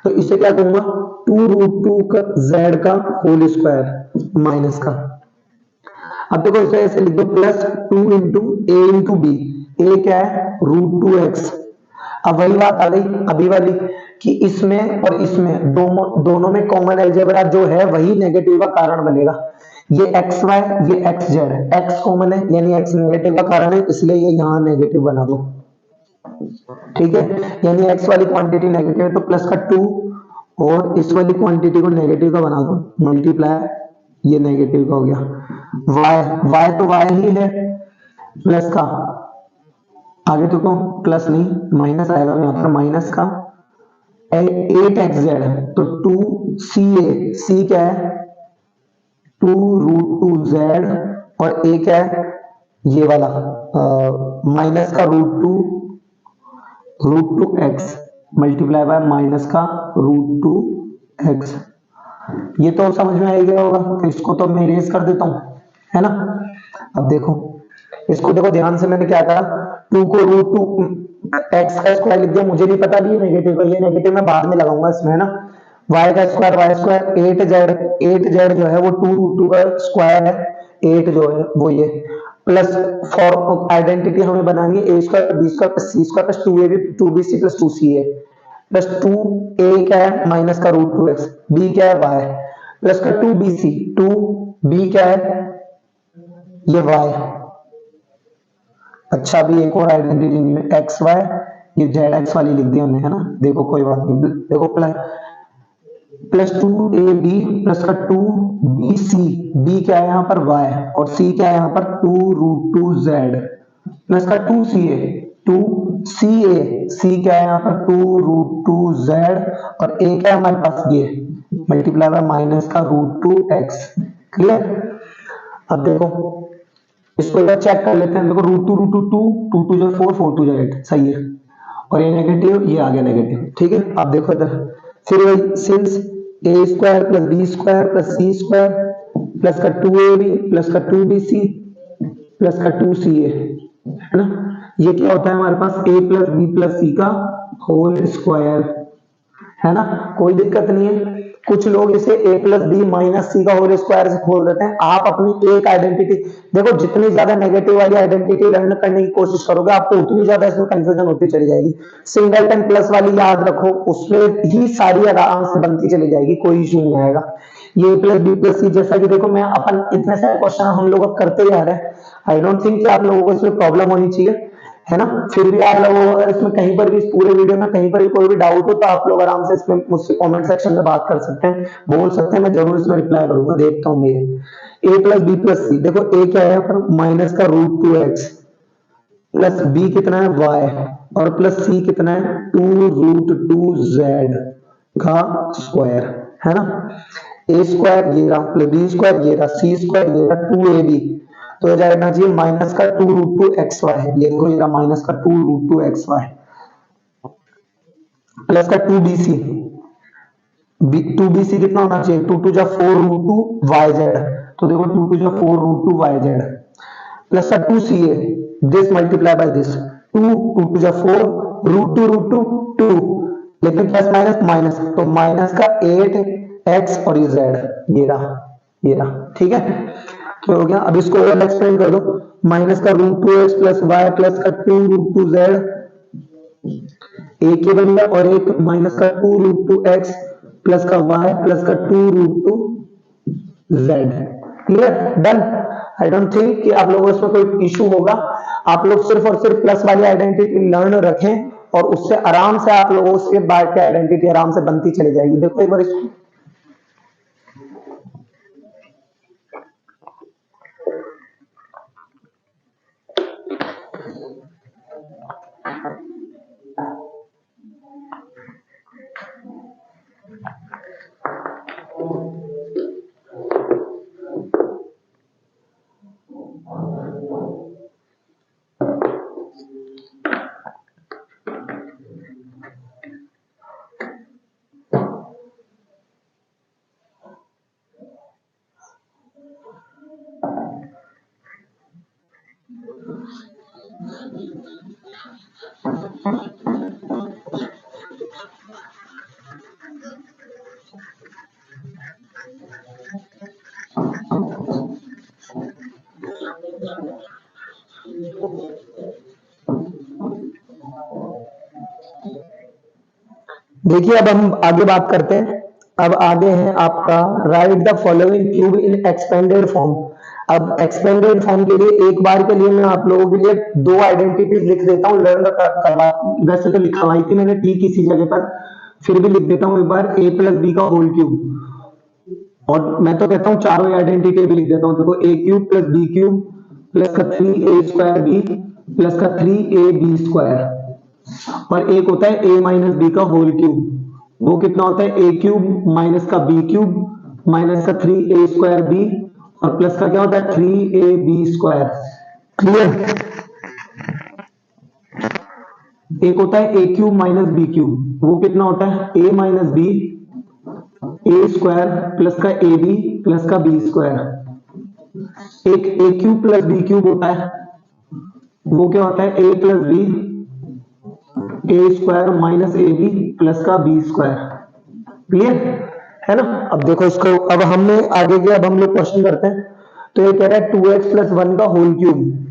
तो इसे क्या कहूंगा, 2√2 का z का होल स्क्वायर माइनस का। अब देखो इसे ऐसे लिख दो, प्लस 2 इंटू ए इंटू बी। ए क्या है, √2x। अब वही बात आ गई अभी वाली कि इसमें और इसमें दोनों में कॉमन अलजेब्रा जो है वही नेगेटिव का कारण बनेगा। ये एक्स वाई, ये एक्स जेड है, एक्स कॉमन है यानी एक्स नेगेटिव का कारण है, इसलिए ये यहाँ नेगेटिव बना दो। ठीक है, यानी एक्स वाली क्वांटिटी नेगेटिव है तो प्लस का 2, और इस वाली क्वांटिटी को नेगेटिव का बना दो, मल्टीप्लाई, ये नेगेटिव का हो गया। वाई, वाई तो वाई ही है, प्लस का, आगे तो प्लस नहीं माइनस आएगा यहाँ पर, माइनस का 8xz है तो 2ca, सी क्या है 2√2z, और a क्या है ये वाला माइनस का √2x मल्टीप्लाई बाय माइनस का √2x। ये तो समझ में आ गया होगा, तो इसको तो मैं इरेज कर देता हूं, है ना। अब देखो इसको देखो ध्यान से, मैंने क्या करा, 2 को √2x का स्क्वायर लिख दिया, मुझे नहीं पता भी ये नेगेटिव है, ये नेगेटिव मैं बाद में लगाऊंगा इसमें, है ना। y का स्क्वायर y स्क्वायर 8z जो है वो 2√2 का स्क्वायर है, 8 जो है वो ये, प्लस फॉर आइडेंटिटी हमें बनानी है a square b square plus c square plus 2ab 2bc plus 2ca plus 2a क्या है माइनस का √2x, b क्या है y प्लस का 2bc, 2b क्या है ये y। अच्छा अभी एक और आइडेंटिटी में एक्स वाई, ये जेड एक्स वाली लिख दी हमने, है ना। देखो कोई बात नहीं, देखो प्लस 2ab प्लस का 2bc, b क्या है यहाँ पर y, और c क्या है यहाँ पर 2√2z प्लस का 2ca, 2ca, c क्या है यहाँ पर 2√2z, और a क्या है हमारे पास ये मल्टीप्लाई बाय माइनस का √2x। क्लियर। अब देखो इसको एक बार चेक कर लेते हैं, देखो √2 2 2 जो 4 4 2 जो 8 सही है, और ये नेगेटिव, ये आ गया नेगेटिव। ठीक है, आप देखो इधर, फिर वही since a square plus b square plus c square plus का 2ab प्लस का 2bc प्लस का 2ca, है ना। ये क्या होता है हमारे पास, a plus b plus c का होल स्क्वायर, है ना। कोई दिक्कत नहीं है, कुछ लोग इसे a प्लस बी माइनस सी का होल स्क्वायर से खोल देते हैं। आप अपनी एक आइडेंटिटी देखो, जितनी ज्यादा नेगेटिव वाली आइडेंटिटी लर्न करने की कोशिश करोगे आपको उतनी ज्यादा इसमें कंफ्यूजन होती चली जाएगी। सिंगलटन प्लस वाली याद रखो, उसमें ही सारी आराम से बनती चली जाएगी, कोई इशू नहीं आएगा। ये प्लस बी प्लस सी, जैसा कि देखो मैं अपन इतने सारे क्वेश्चन हम लोग अब करते जा रहे हैं, आई डोंट थिंक कि आप लोगों को इसमें प्रॉब्लम होनी चाहिए, है ना। फिर भी आप लोगों को अगर इसमें कहीं पर भी, इस पूरे वीडियो में कहीं पर भी कोई भी डाउट हो तो आप लोग आराम से इसमें मुझसे कमेंट सेक्शन में बात कर सकते हैं, बोल सकते हैं, मैं जरूर इसमें रिप्लाई करूंगा। देखता हूँ मैं a प्लस बी प्लस सी, देखो a क्या है पर माइनस का √2x प्लस b कितना है y, और प्लस c कितना है 2√2z का स्क्वायर, है ना। a स्क्वायर ये रहा प्लस b स्क्वायर ये रहा c स्क्वायर ये रहा 2ab, तो हो जाएगा जी माइनस का 2√2xy, ये देखो ये माइनस का 2√2xy प्लस का 2bc, 2bc कितना होना चाहिए 2 2 जा 4√2yz, तो देखो 2 2 जा 4√2yz प्लस का 2ca, this multiply by this, 2 2 2 जा 4 √2 2, लेकिन प्लस माइनस माइनस, तो माइनस का 8x और ये z, ये रहा, ठीक है। तो हो गया, अब इसको और एक्सपेंड कर दो, माइनस का √2x प्लस वाई प्लस का 2√2z, एक ही बन गया, और एक माइनस का 2√2x प्लस का y प्लस का 2√2z है। Clear, done. I don't think कि आप लोगों को इसमें कोई इशू होगा। आप लोग सिर्फ और सिर्फ प्लस वाली आइडेंटिटी लर्न रखें, और उससे आराम से आप लोगों से बाद की आइडेंटिटी आराम से बनती चली जाएगी। देखो एक बार इसको, देखिए अब हम आगे बात करते हैं। अब आगे है आपका right the following cube in expanded form. अब एक्सपेंडेड फॉर्म के लिए एक बार के लिए मैं आप लोगों के लिए दो आइडेंटिटीज लिख देता हूँ, लर्न करवा, वैसे तो लिखवाई थी मैंने ठीक इसी जगह पर, फिर भी लिख देता हूँ एक बार, ए प्लस बी का होल क्यूब। और मैं तो कहता हूँ चारों आइडेंटिटी भी लिख देता हूँ। देखो A cube plus B cube plus का 3a² बी प्लस का 3ab²। और एक होता है ए माइनस बी का होल क्यूब, वो कितना होता है ए क्यूब माइनस का बी क्यूब माइनस का 3a² बी और प्लस का क्या होता है 3ab²। क्लियर। एक होता है ए क्यूब माइनस बी क्यूब, वो कितना होता है ए माइनस बी a² प्लस का ए बी प्लस का b²। एक A cube plus B cube होता है, वो क्या होता है A plus B a² minus A B plus का b²। क्लियर है ना। अब देखो इसको, अब हमने आगे गया, अब हम लोग क्वेश्चन करते हैं। तो ये कह रहा है 2x प्लस 1 का होल क्यूब,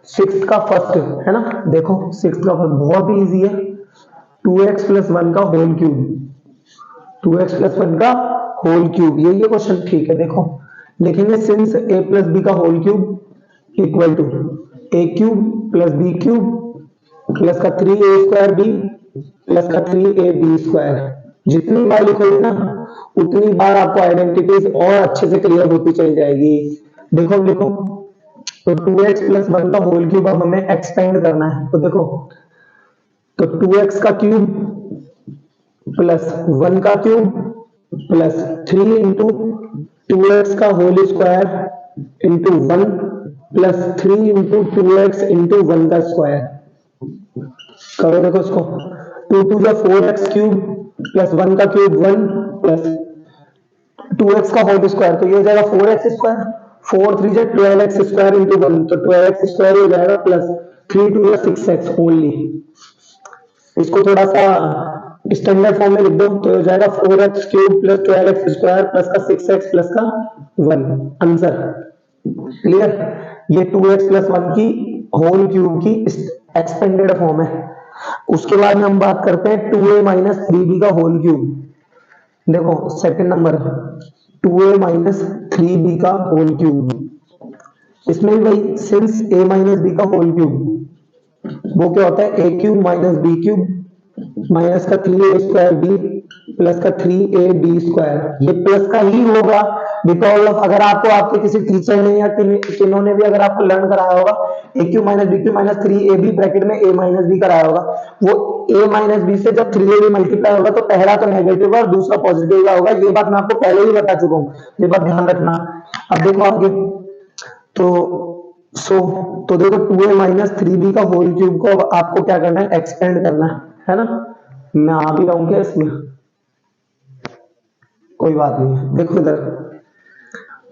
सिक्स का फर्स्ट है ना। देखो सिक्स का फर्स्ट बहुत ही इजी है, 2x प्लस 1 का होल क्यूब, 2x प्लस 1 का होल क्यूब, ये क्वेश्चन ठीक है। देखो लिखेंगे सिंस a प्लस बी का whole cube equal to a cube plus B cube plus का 3a² बी प्लस का 3ab²। जितनी बार लिखोगे ना उतनी बार आपको आइडेंटिटीज और अच्छे से क्लियर होती चली जाएगी। देखो लिखो, तो 2x प्लस 1 का होल क्यूब अब हमें एक्सपेंड करना है। तो देखो, तो 2x का क्यूब प्लस 1 का क्यूब प्लस 3 इंटू 2x का whole square into 1 plus 3 into 2x into 1 का स्क्वायर। करो देखो इसको, 2 to the 4x cube plus 1 का क्यूब 1 प्लस 2x का होल स्क्वायर, तो ये हो जाएगा 4x²। 4 3 जा 12x² इंटू 1, तो 12x² हो जाएगा प्लस 3 टू 6x ओनली। इसको थोड़ा सा स्टैंडर्ड फॉर्म में लिख दो, तो हो जाएगा 4x cube plus 12x² plus का 6x प्लस का 1 आंसर। क्लियर। ये 2x प्लस 1 की होल क्यूब की एक्सपेंडेड फॉर्म है। उसके बाद में हम बात करते हैं 2a माइनस 3b का होल क्यूब। देखो second number 2a minus 3b का होल क्यूब, इसमें भी वही सिंस a माइनस b का होल क्यूब, वो क्या होता है ए cube minus B cube minus का 3a² बी प्लस का 3ab²। ये प्लस का ही होगा बिकॉज ऑफ, अगर आपको आपके किसी टीचर ने या किन्होंने भी अगर आपको लर्न कराया होगा A cube minus B cube minus 3ab bracket में a माइनस बी कराया होगा, वो a माइनस बी से जब 3ab मल्टीप्लाई होगा तो पहला तो नेगेटिव और दूसरा पॉजिटिव का होगा। ये बात मैं आपको पहले ही बता चुका हूँ, ये बात ध्यान रखना। अब देखो आगे, तो देखो 2a माइनस 3b का होल क्यूब को अब आपको क्या करना है, एक्सपेंड करना है ना। मैं आ भी रहा क्या इसमें, कोई बात नहीं है। देखो इधर,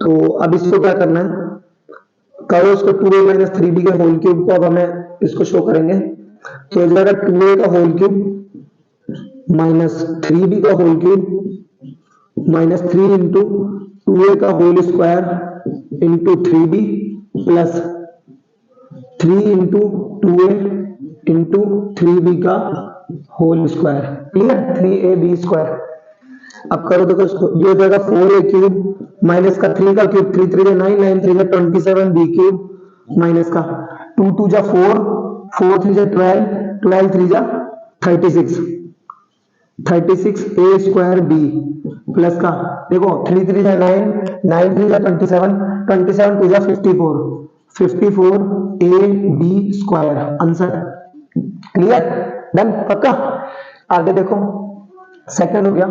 तो अब इसको क्या करना है, करो इसको 2a माइनस 3b के होल क्यूब को अब हमें इसको शो करेंगे। तो हो जाएगा 2a का होल क्यूब माइनस 3b का whole cube minus 3 into 2a का whole square into 3b plus 3 into 2a into 3b का होल स्क्वायर। Clear, 3ab²। अब करो देखो इसको, ये हो जाएगा 4a क्यूब माइनस का 3 का क्यूब, 3 3 9 9 3 27 b क्यूब माइनस का 2 2 जा 4 4 3 जा 12 12 3 जा 36 36a² b प्लस का, देखो 3 3 जा 9 9 3 जा 27 27 2 जा 54 54ab² आंसर। क्लियर, डन, पक्का। आगे देखो सेकंड हो गया।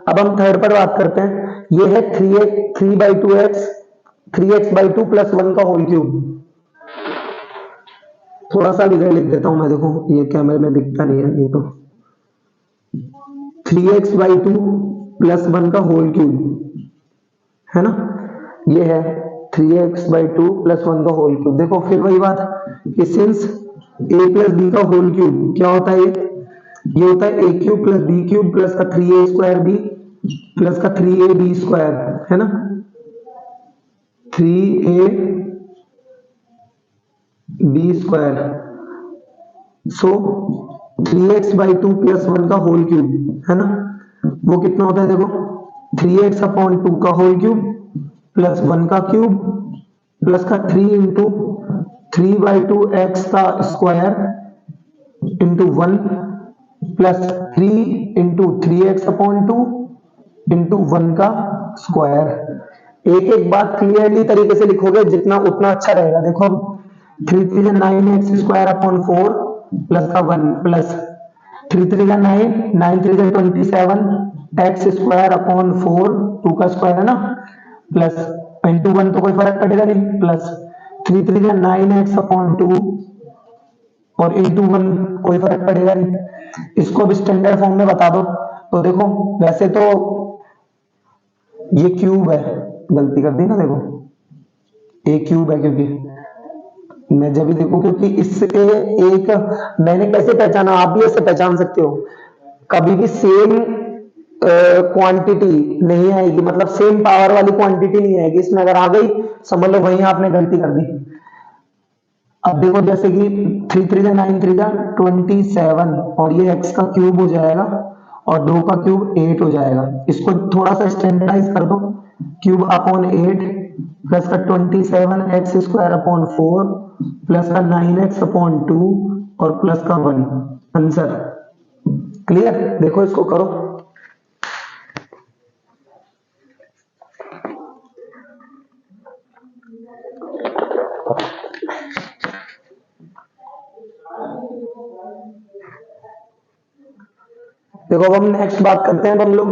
अब हम थर्ड पर बात करते हैं। ये है 3x/2 प्लस 1 का होल क्यूब। थोड़ा सा इधर लिख देता हूं मैं, देखो ये कैमरे में दिखता नहीं है, ये तो 3x/2 प्लस 1 का होल क्यूब है ना। ये है 3x/2 प्लस 1 का होल क्यूब। देखो फिर वही बात कि सिंस a प्लस बी का होल क्यूब क्या होता है, ये होता है ए cube plus B cube plus का 3a² बी प्लस का 3ab² है ना, 3ab²। सो 3x/2 प्लस 1 का होल क्यूब, है ना, वो कितना होता है देखो, 3x/2 का होल क्यूब प्लस 1 का क्यूब प्लस का 3 इंटू 3/2 एक्स का square into 1 plus 3 into 3x/2 into 1 का स्क्वायर। एक एक बात क्लियरली तरीके से लिखोगे जितना उतना अच्छा रहेगा। देखो 3 3 9x स्क्वायर अपॉन 4 प्लस का 1 प्लस 3 3 9 9 3 27 एक्स स्क्वायर अपॉन 4 2 का स्क्वायर है ना, प्लस इंटू 1 तो कोई फर्क पड़ेगा नहीं, प्लस 3 3 9x अपॉन 2 और इंटू 1 कोई फर्क पड़ेगा नहीं। इसको अब स्टैंडर्ड फॉर्म में बता दो। तो देखो वैसे तो ये क्यूब है, गलती कर दी ना, देखो ए क्यूब है, क्योंकि मैं जब भी देखो, क्योंकि इससे एक मैंने कैसे पहचाना, आप भी ऐसे पहचान सकते हो। कभी भी सेम क्वांटिटी नहीं आएगी, मतलब सेम पावर वाली क्वांटिटी नहीं आएगी इसमें, अगर आ गई समझ लो वहीं आपने गलती कर दी। अब देखो जैसे कि 3 3 9 3 27 और ये x का क्यूब हो जाएगा और 2 का क्यूब 8 हो जाएगा। इसको थोड़ा सा स्टैंडर्डाइज कर दो, क्यूब अपॉन 8 प्लस का 27 एक्स स्क्वायर अपॉन 4 प्लस का 9x अपॉन 2 और प्लस का 1, आंसर क्लियर। देखो इसको करो, देखो अब हम नेक्स्ट बात करते हैं हम लोग।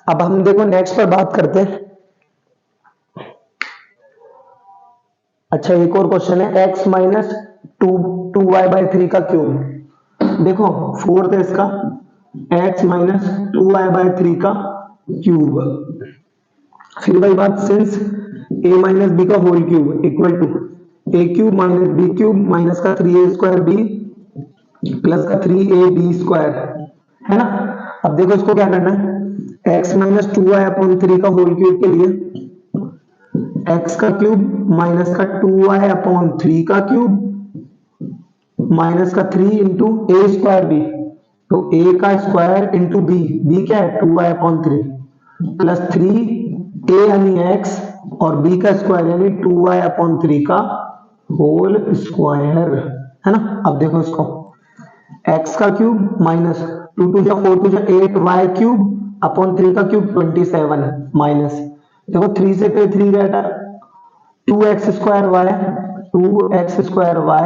अब हम देखो नेक्स्ट पर बात करते हैं। अच्छा एक और क्वेश्चन है, x माइनस 2y/3 का क्यूब। देखो फोर्थ है इसका, x माइनस 2y/3 का क्यूब। फिर वही बात, सिंस a माइनस बी का whole cube equal to a cube minus B cube minus का 3a स्क्वायर बी प्लस का 3ab स्क्वायर, है ना। अब देखो इसको क्या करना है, x माइनस 2y/3 का होल क्यूब के लिए x का क्यूब माइनस का 2y/3 का क्यूब माइनस का 3 इंटू ए स्क्वायर बी, तो a का स्क्वायर इंटू b क्या है 2y/3 प्लस 3a यानी x और b का स्क्वायर यानी 2y/3 का होल स्क्वायर, है ना। अब देखो इसको, x का cube minus 2 2 4 2 8 y cube upon 3 का क्यूब 27 माइनस, देखो 3 से 3 गया 2x स्क्वायर y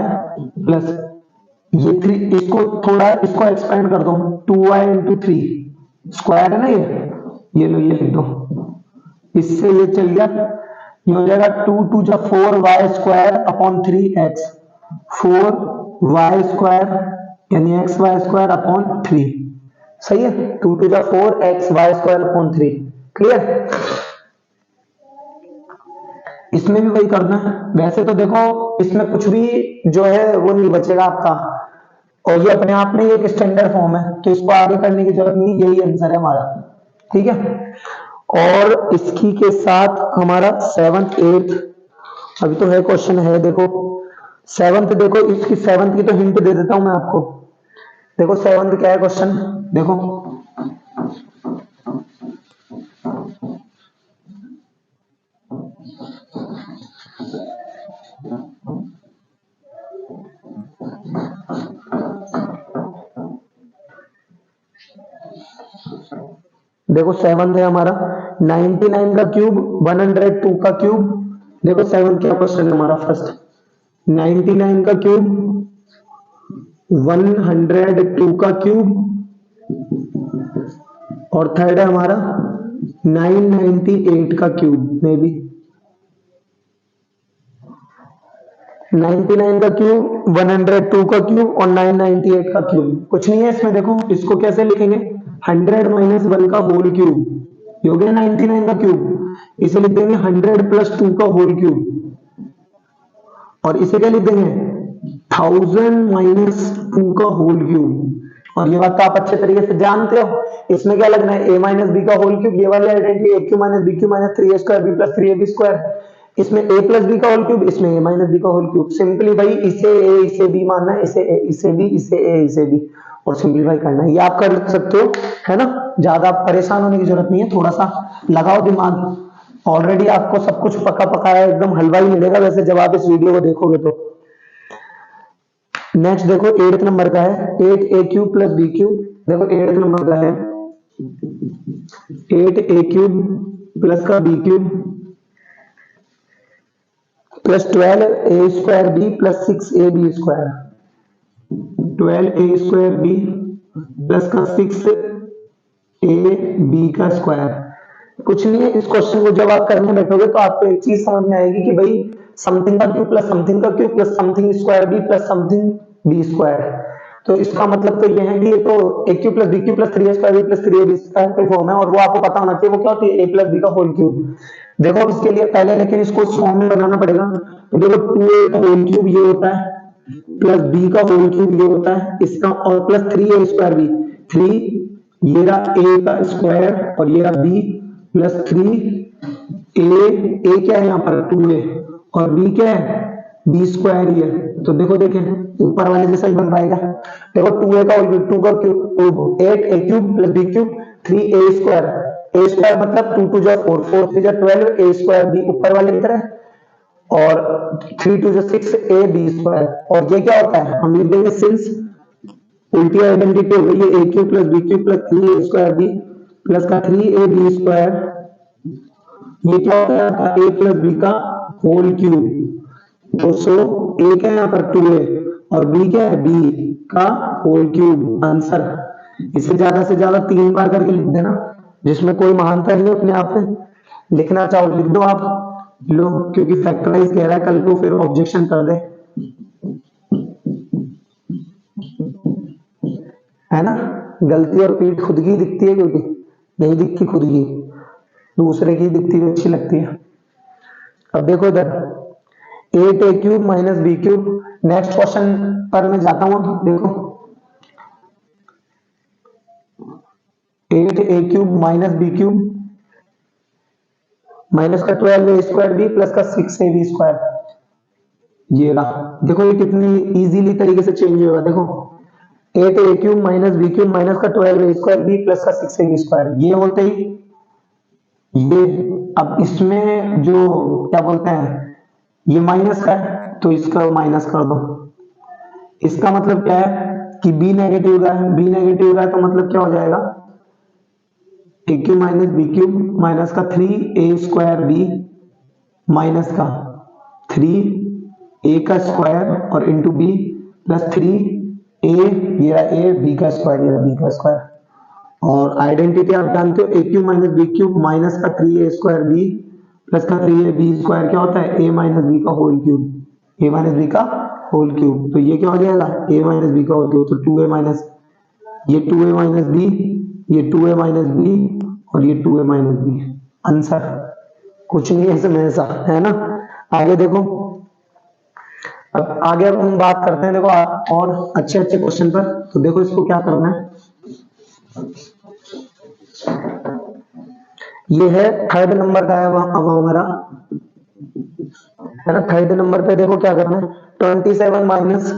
प्लस ये 3, इसको थोड़ा इसको एक्सपेंड कर दो 2y इंटू 3 स्क्वायर है ना, ये लो ये लिख दो, इससे ये चल गया, ये हो जाएगा 2 2 4y square upon 3x 4y square यानी xy स्क्वायर अपॉन 3, सही है। 2 2 4 xy स्क्वायर अपॉन 3, क्लियर। इसमें भी वही करना है। वैसे तो देखो इसमें कुछ भी जो है वो नहीं बचेगा आपका, और ये अपने आप में एक स्टैंडर्ड फॉर्म है, तो इसको आगे करने की जरूरत नहीं, यही आंसर है हमारा, ठीक है। और इसकी के साथ हमारा 7th 8th अभी तो है क्वेश्चन है। देखो 7th, देखो इसकी 7th की तो हिंट दे देता हूं मैं आपको। देखो 7th क्या है क्वेश्चन, देखो देखो 7th है हमारा 99 का क्यूब 102 का क्यूब। देखो 7th क्या क्वेश्चन है हमारा, फर्स्ट 99 का क्यूब 102 का क्यूब और थर्ड है हमारा 998 का क्यूब। में भी 99 का क्यूब 102 का क्यूब और 998 का क्यूब, कुछ नहीं है इसमें। देखो इसको कैसे लिखेंगे, 100 माइनस 1 का होल क्यूब, हो गया 99 का क्यूब, इसे लिख देंगे 100 प्लस 2 का होल क्यूब, और इसे क्या लिख देंगे 1000 माइनस 2 का होल क्यूब। और ये बात तो आप अच्छे तरीके से जानते हो। इसमें क्या लगना है a माइनस बी का होल क्यूब, ये वाली identity a cube minus b cube minus 3a square B plus 3ab square. इसमें a प्लस बी का होल क्यूब, इसमें a माइनस बी का होल क्यूब। सिंपली भाई इसे a इसे b मानना है, इसे a इसे b इसे a इसे b और सिंपलीफाई करना है। ये आप कर सकते हो, है ना। ज्यादा परेशान होने की जरूरत नहीं है, थोड़ा सा लगाओ दिमाग। ऑलरेडी आपको सब कुछ पका पकाया एकदम हलवा ही मिलेगा वैसे जब आप इस वीडियो को देखोगे तो। नेक्स्ट देखो 8th नंबर का है 8a cube plus B cube. देखो 8th नंबर का है 8a क्यूब प्लस का B cube plus 12a square B plus 6ab square. 12a square B plus का 6ab का स्क्वायर। कुछ नहीं है, इस क्वेश्चन को जब आप करने बैठोगे तो आपको एक चीज समझ में आएगी कि भाई समथिंग का क्यूब प्लस समथिंग का cube plus something square B plus something B square. तो इसका मतलब तो ये है कि ये तो A cube plus B cube plus 3a square B plus 3ab square की फॉर्म है, और वो आपको पता होना चाहिए वो क्या होती है a प्लस बी का होल क्यूब। देखो इसके लिए पहले लेकिन इसको इस फॉर्म में बनाना पड़ेगा। तो देखो 2a का होल क्यूब ये होता है प्लस b का होल क्यूब ये होता है इसका, और प्लस 3a स्क्वायर बी 3 ये रहा a का स्क्वायर और ये रहा b प्लस 3a क्या है यहाँ पर 2a और b क्या है बी स्क्वायर ही है। तो देखो देखें ऊपर वाले जैसा ही बन पाएगा। देखो 2a का होल क्यूब 2 का cube 8a cube plus b cube 3a square. a square मतलब 2 2 जा 4 4 3 जा 12 a स्क्वायर b ऊपर वाले की तरह और 3 2 जा 6 a b स्क्वायर। और ये क्या होता है हम लिख देंगे सिंस उल्टी आइडेंटिटी हो गई है a cube plus b cube plus 3a square b plus का 3ab स्क्वायर। ये क्या होता है a प्लस b का होल क्यूब। दोस्तों a क्या है यहाँ पर 2a और b क्या है b का होल क्यूब आंसर। इसे ज्यादा से ज्यादा 3 बार करके लिख देना, जिसमें कोई महानता नहीं अपने आप में। लिखना चाहो लिख दो आप लोग, क्योंकि फैक्टराइज कह रहा है कल को फिर ऑब्जेक्शन कर दे, है ना। गलती और पीठ खुद की दिखती है, क्योंकि नहीं दिखती खुद की, दूसरे की दिखती हुई अच्छी लगती है। अब देखो इधर 8a cube minus B cube. Next question पर मैं जाता हूं। देखो 8a cube minus B cube minus का 12a स्क्वायर बी प्लस का 6ab स्क्वायर। ये रहा, देखो ये कितनी इजीली तरीके से चेंज होगा। देखो 8a cube minus B cube minus का 12a स्क्वायर बी प्लस का 6ab स्क्वायर। ये होते ही ये, अब इसमें जो क्या बोलते हैं ये माइनस का है तो इसका माइनस कर दो। इसका मतलब क्या है कि b नेगेटिव का है, b नेगेटिव का है तो मतलब क्या हो जाएगा a cube minus B cube minus का 3a स्क्वायर b माइनस का 3a का स्क्वायर और इंटू b प्लस 3a ये रहा a b का स्क्वायर ये रहा b का स्क्वायर। और आइडेंटिटी आप जानते हो a cube minus B cube minus का 3a स्क्वायर b प्लस का 3ab स्क्वायर क्या होता है a माइनस बी का whole cube, a minus B का होल क्यूब। तो ये क्या हो जाएगा a माइनस बी का होल क्यूब, तो 2a माइनस ये 2a माइनस बी ये 2a माइनस बी और ये 2a माइनस बी। आंसर कुछ नहीं है इसमें ऐसा, है ना। आगे देखो, अब आगे अब हम बात करते हैं देखो और अच्छे अच्छे क्वेश्चन पर। तो देखो इसको क्या करना है, ये है 3rd नंबर का है अब हमारा, है ना। 3rd नंबर पे देखो क्या करना है 27 माइनस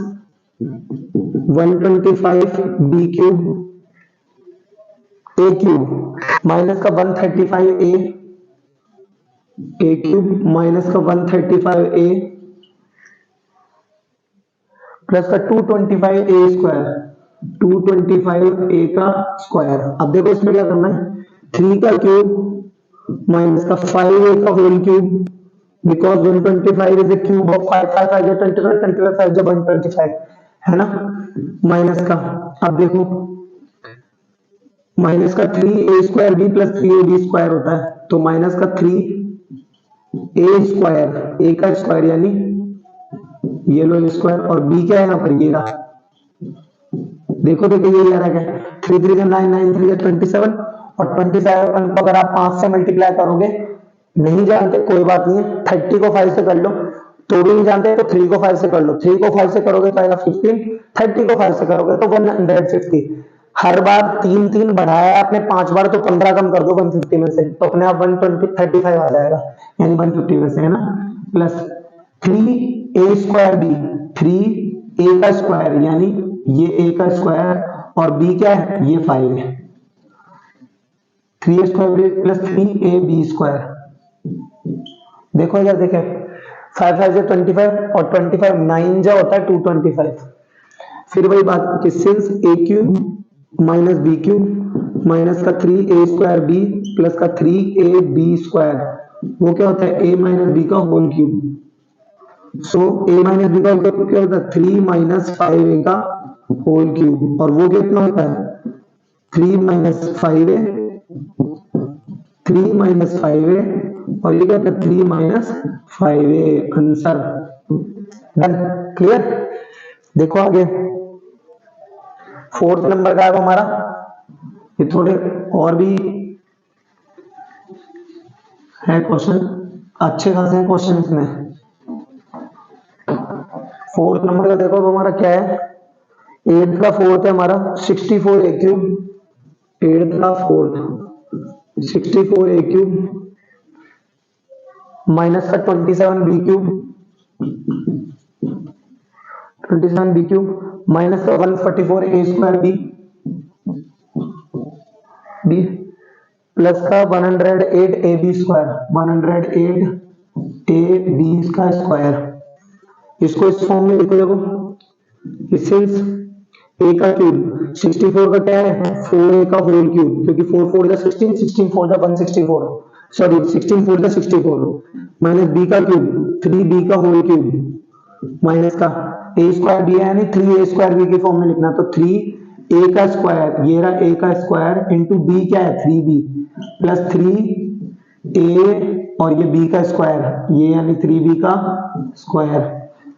125 बी क्यूब ए क्यूब माइनस का 135 ए क्यूब माइनस का 135 ए प्लस का 225 ए स्क्वायर 225 ए का स्क्वायर। अब देखो इसमें क्या करना है 3 का क्यूब माइनस का 5a का whole cube, because 125 is a cube of 5 5 5 25 25 5 जब 125 है ना, माइनस का। अब देखो माइनस का 3a square b plus 3ab square होता है, तो माइनस का 3a स्क्वायर a का स्क्वायर यानी ये लो स्क्वायर और b क्या है यहाँ पर ये रहा। देखो देखो ये आ रहा है 3 3 9 9 3 27 और 27 को अगर आप 5 से मल्टीप्लाई करोगे, नहीं जानते कोई बात नहीं है, 30 को 5 से कर लो तो भी नहीं जानते तो 3 को 5 से कर लो, 3 को 5 से करोगे तो आएगा 15, 30 को 5 से करोगे तो 150। हर बार 3 बढ़ाया आपने 5 बार, तो 15 कम कर दो 150 में से, तो अपने आप 135 आ जाएगा, यानी 150 में से, है ना। प्लस 3a² b, 3a का स्क्वायर यानी ये a का स्क्वायर, और b क्या है, ये 5 है। 3a² plus 3ab²। देखो इधर देखें, 5 5 से 25, और 25 9 जो होता है 225। फिर वही बात कि since a³ minus b³ minus का 3a² b प्लस का 3ab², वो क्या होता है, a माइनस b का whole cube. So a minus b का होल क्यूब क्या होता है, 3 माइनस 5a का होल क्यूब, और वो कितना होता है, 3 माइनस 5a, 3 माइनस 5a, और ये क्या होता है, 3 minus 5a। Answer done, clear. देखो आगे 4th नंबर का है वो हमारा, ये थोड़े और भी है क्वेश्चन, अच्छे खासे हैं क्वेश्चन इसमें। 4th नंबर का देखो वो हमारा क्या है, 8th का 4th है हमारा 64a³, 8th का 4th 64a³ माइनस का 27b³ माइनस का 144a² b प्लस का 108ab², 108ab का स्क्वायर। इसको इस फॉर्म में लिखो, देखो सिंस a का क्यूब 64 का क्या है, 4a का होल क्यूब, क्योंकि 4 4 जा 16, 16 4 जा 164, सॉरी 16 4 जा 64, माइनस b का क्यूब 3b का होल क्यूब, माइनस का a² b है, यानी 3a² b के फॉर्म में लिखना, तो 3a का स्क्वायर, ये रहा a का स्क्वायर इंटू b क्या है 3b, प्लस 3a और ये b का स्क्वायर, ये यानी 3b का स्क्वायर।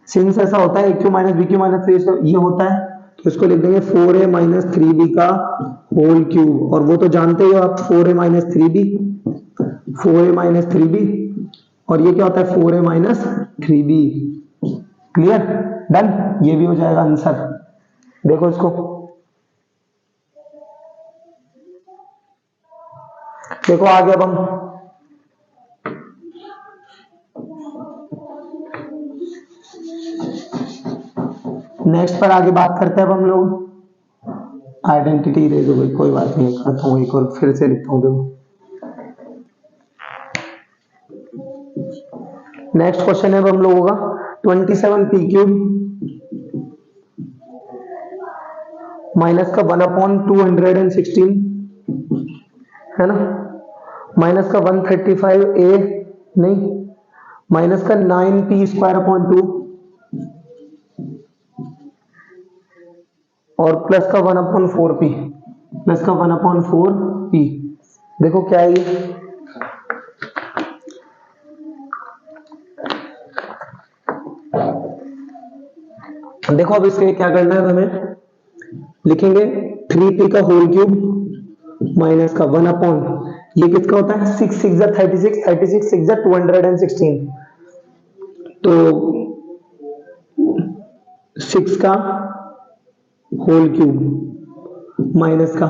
सिंस ऐसा होता है a³ minus b³ minus 3a², ये होता है, तो इसको लिख देंगे 4a माइनस 3b का होल क्यूब, और वो तो जानते हो आप 4a minus 3b, 4a minus 3b, और ये क्या होता है 4a minus 3b। Clear, done, ये भी हो जाएगा आंसर। देखो इसको, देखो आगे अब हम नेक्स्ट पर आगे बात करते हैं। अब हम लोग आइडेंटिटी दे दो भाई, कोई बात नहीं, करता हूँ एक और फिर से लिखता हूँ। देखो नेक्स्ट क्वेश्चन है अब हम लोगों का 27p³ माइनस का 1/216 है ना, माइनस का 135a नहीं, माइनस का 9p²/2 और प्लस का 1/4p, प्लस का 1/4p। देखो क्या है ये, देखो अब इसके क्या करना है हमें, लिखेंगे 3p का होल क्यूब माइनस का 1/, ये किसका होता है 6 6 जा 36, 36 6 जा 216, तो 6 का होल क्यूब माइनस का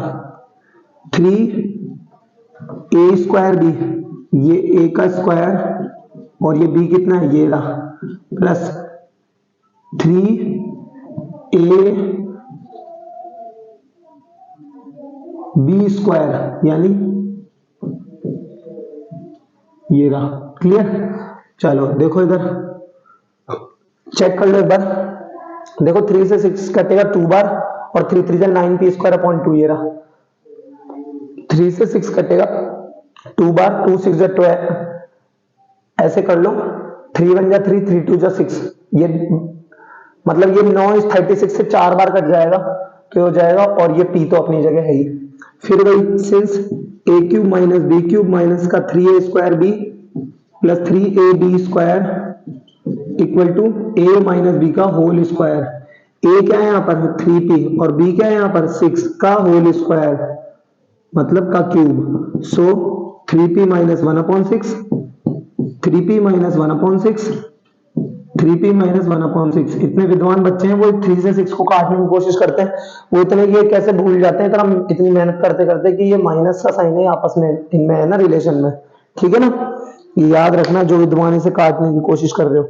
3a² b, ये a का स्क्वायर और ये b कितना है, ये रहा, प्लस 3ab² यानी ये रहा। क्लियर, चलो देखो इधर चेक कर लो एक बार, देखो 3 से 6 कटेगा 2 बार, और 3 3 जा 9p²/2, ये रहा, 3 से 6 कटेगा 2 बार, 2 6 जा 12, ऐसे कर लो, 3 1 जा 3, 3 2 जा 6, ये मतलब ये 9 इस 36 से 4 बार कट जाएगा तो हो जाएगा, और ये p तो अपनी जगह है ही। फिर वही since a³ minus b³ minus का 3a² b plus 3ab² equal to a minus b का होल स्क्वायर। a क्या है यहाँ पर 3p और b क्या है यहाँ पर 6 का होल स्क्वायर, मतलब का क्यूब। सो 3p minus 1/6, 3p minus 1/6, 3p minus 1/6। इतने विद्वान बच्चे हैं वो 3 से 6 को काटने की कोशिश करते हैं, वो इतने ये कैसे भूल जाते हैं इतनी मेहनत करते करते कि ये माइनस का साइन है आपस में, इनमें है ना रिलेशन में, ठीक है ना। ये याद रखना जो विद्वान इसे काटने की कोशिश कर रहे हो।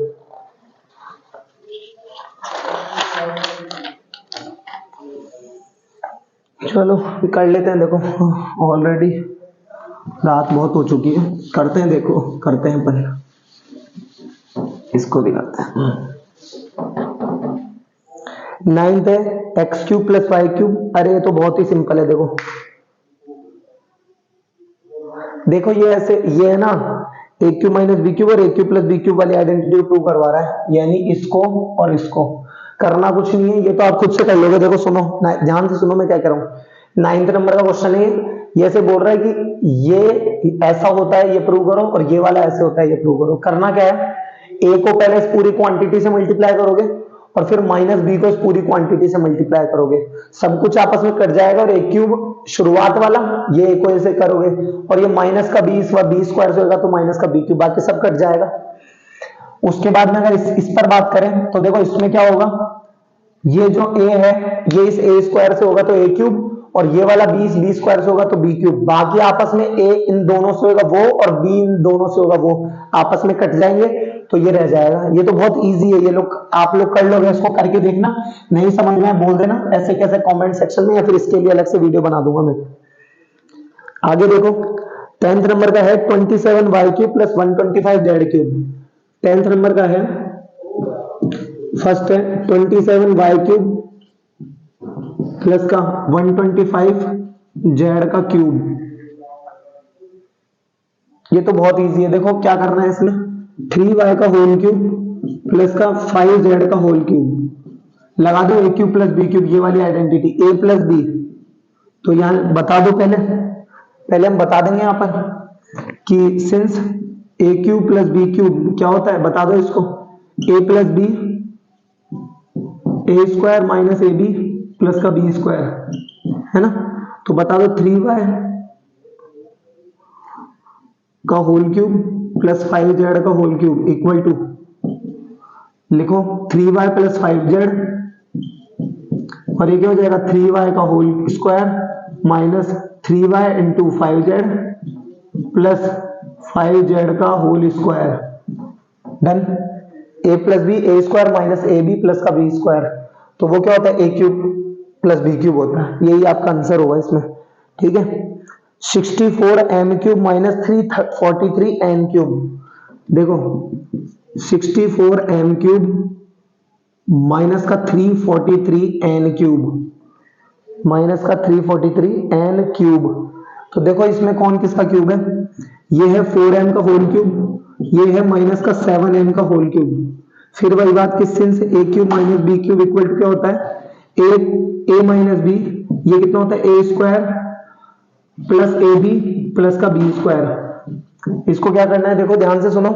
चलो कर लेते हैं, देखो ऑलरेडी रात बहुत हो चुकी है, करते हैं, देखो करते हैं अपन, इसको भी करते हैं। 9th है x cube plus Y cube. अरे ये तो बहुत ही सिंपल है, देखो देखो ये ऐसे, ये है ना ए क्यूब माइनस बी क्यूब और ए क्यूब प्लस बी क्यूब वाली आइडेंटिटी प्रूव करवा रहा है, यानी इसको और इसको करना कुछ नहीं है, ये तो आप खुद से कर लोगे। देखो सुनो, ध्यान से सुनो मैं क्या कह रहा हूं। 9th नंबर का क्वेश्चन है, ये ऐसे बोल रहा है कि ये ऐसा होता है, ये प्रूव करो, और ये वाला ऐसे होता है, ये प्रूव करो। करना क्या है, ए को पहले इस पूरी क्वांटिटी से मल्टीप्लाई करोगे और फिर माइनस बी को इस पूरी क्वांटिटी से मल्टीप्लाई करोगे, सब कुछ आपस में कट जाएगा और ए क्यूब शुरुआत वाला ये ए को ऐसे करोगे और ये माइनस का 20 व 20 स्क्वायर से होगा तो माइनस का बी क्यूब, बाकी सब कट जाएगा। उसके बाद में अगर इस पर बात करें तो देखो इसमें क्या होगा, ये जो ए है ये इस ए स्क्वायर से होगा तो ए क्यूब, और ये वाला 20 बी स्क्वायर से होगा तो बी क्यूब, बाकी आपस में ए इन दोनों से होगा वो और बी इन दोनों से होगा वो, आपस में कट जाएंगे तो ये रह जाएगा। ये तो बहुत इजी है, ये लोग आप लोग कर लोगे, इसको करके देखना, नहीं समझ में बोल देना ऐसे कैसे कमेंट सेक्शन में, या फिर इसके लिए अलग से वीडियो बना दूंगा मैं। आगे देखो 10th नंबर का है 27y cube plus 125z cube. 10th number का है, फर्स्ट है 27y क्यूब प्लस का 125z का क्यूब। ये तो बहुत इजी है, देखो क्या करना है इसमें, 3y का होल क्यूब प्लस का 5z का होल क्यूब, लगा दो ए क्यूब प्लस बी क्यूब, ये वाली आइडेंटिटी ए प्लस बी, तो यहां बता दो, पहले हम बता देंगे यहां पर कि since A cube plus B cube क्या होता है, बता दो इसको, A plus B A square minus A B plus का बी स्क्वायर है ना, तो बता दो 3y का होल क्यूब प्लस 5z का होल क्यूब इक्वल टू, लिखो 3y प्लस 5z, और ये क्या हो जाएगा 3y का whole square minus 3y into 5z plus 5z का whole square. Done. A plus B A square minus A B plus का बी स्क्वायर, तो वो क्या होता है ए क्यूब प्लस बी क्यूब होता है, यही आपका आंसर होगा इसमें, ठीक है। 64m cube minus 343n cube, देखो 64m क्यूब माइनस का 343n क्यूब, माइनस का 343n क्यूब, तो देखो इसमें कौन किसका क्यूब है, ये है 4m का होल क्यूब, ये है माइनस का 7m का होल क्यूब। फिर वही बात कि since a cube minus B cube equal to क्या होता है, a माइनस बी, ये कितना होता है a square plus A B plus का बी स्क्वायर। इसको क्या करना है, देखो ध्यान से सुनो,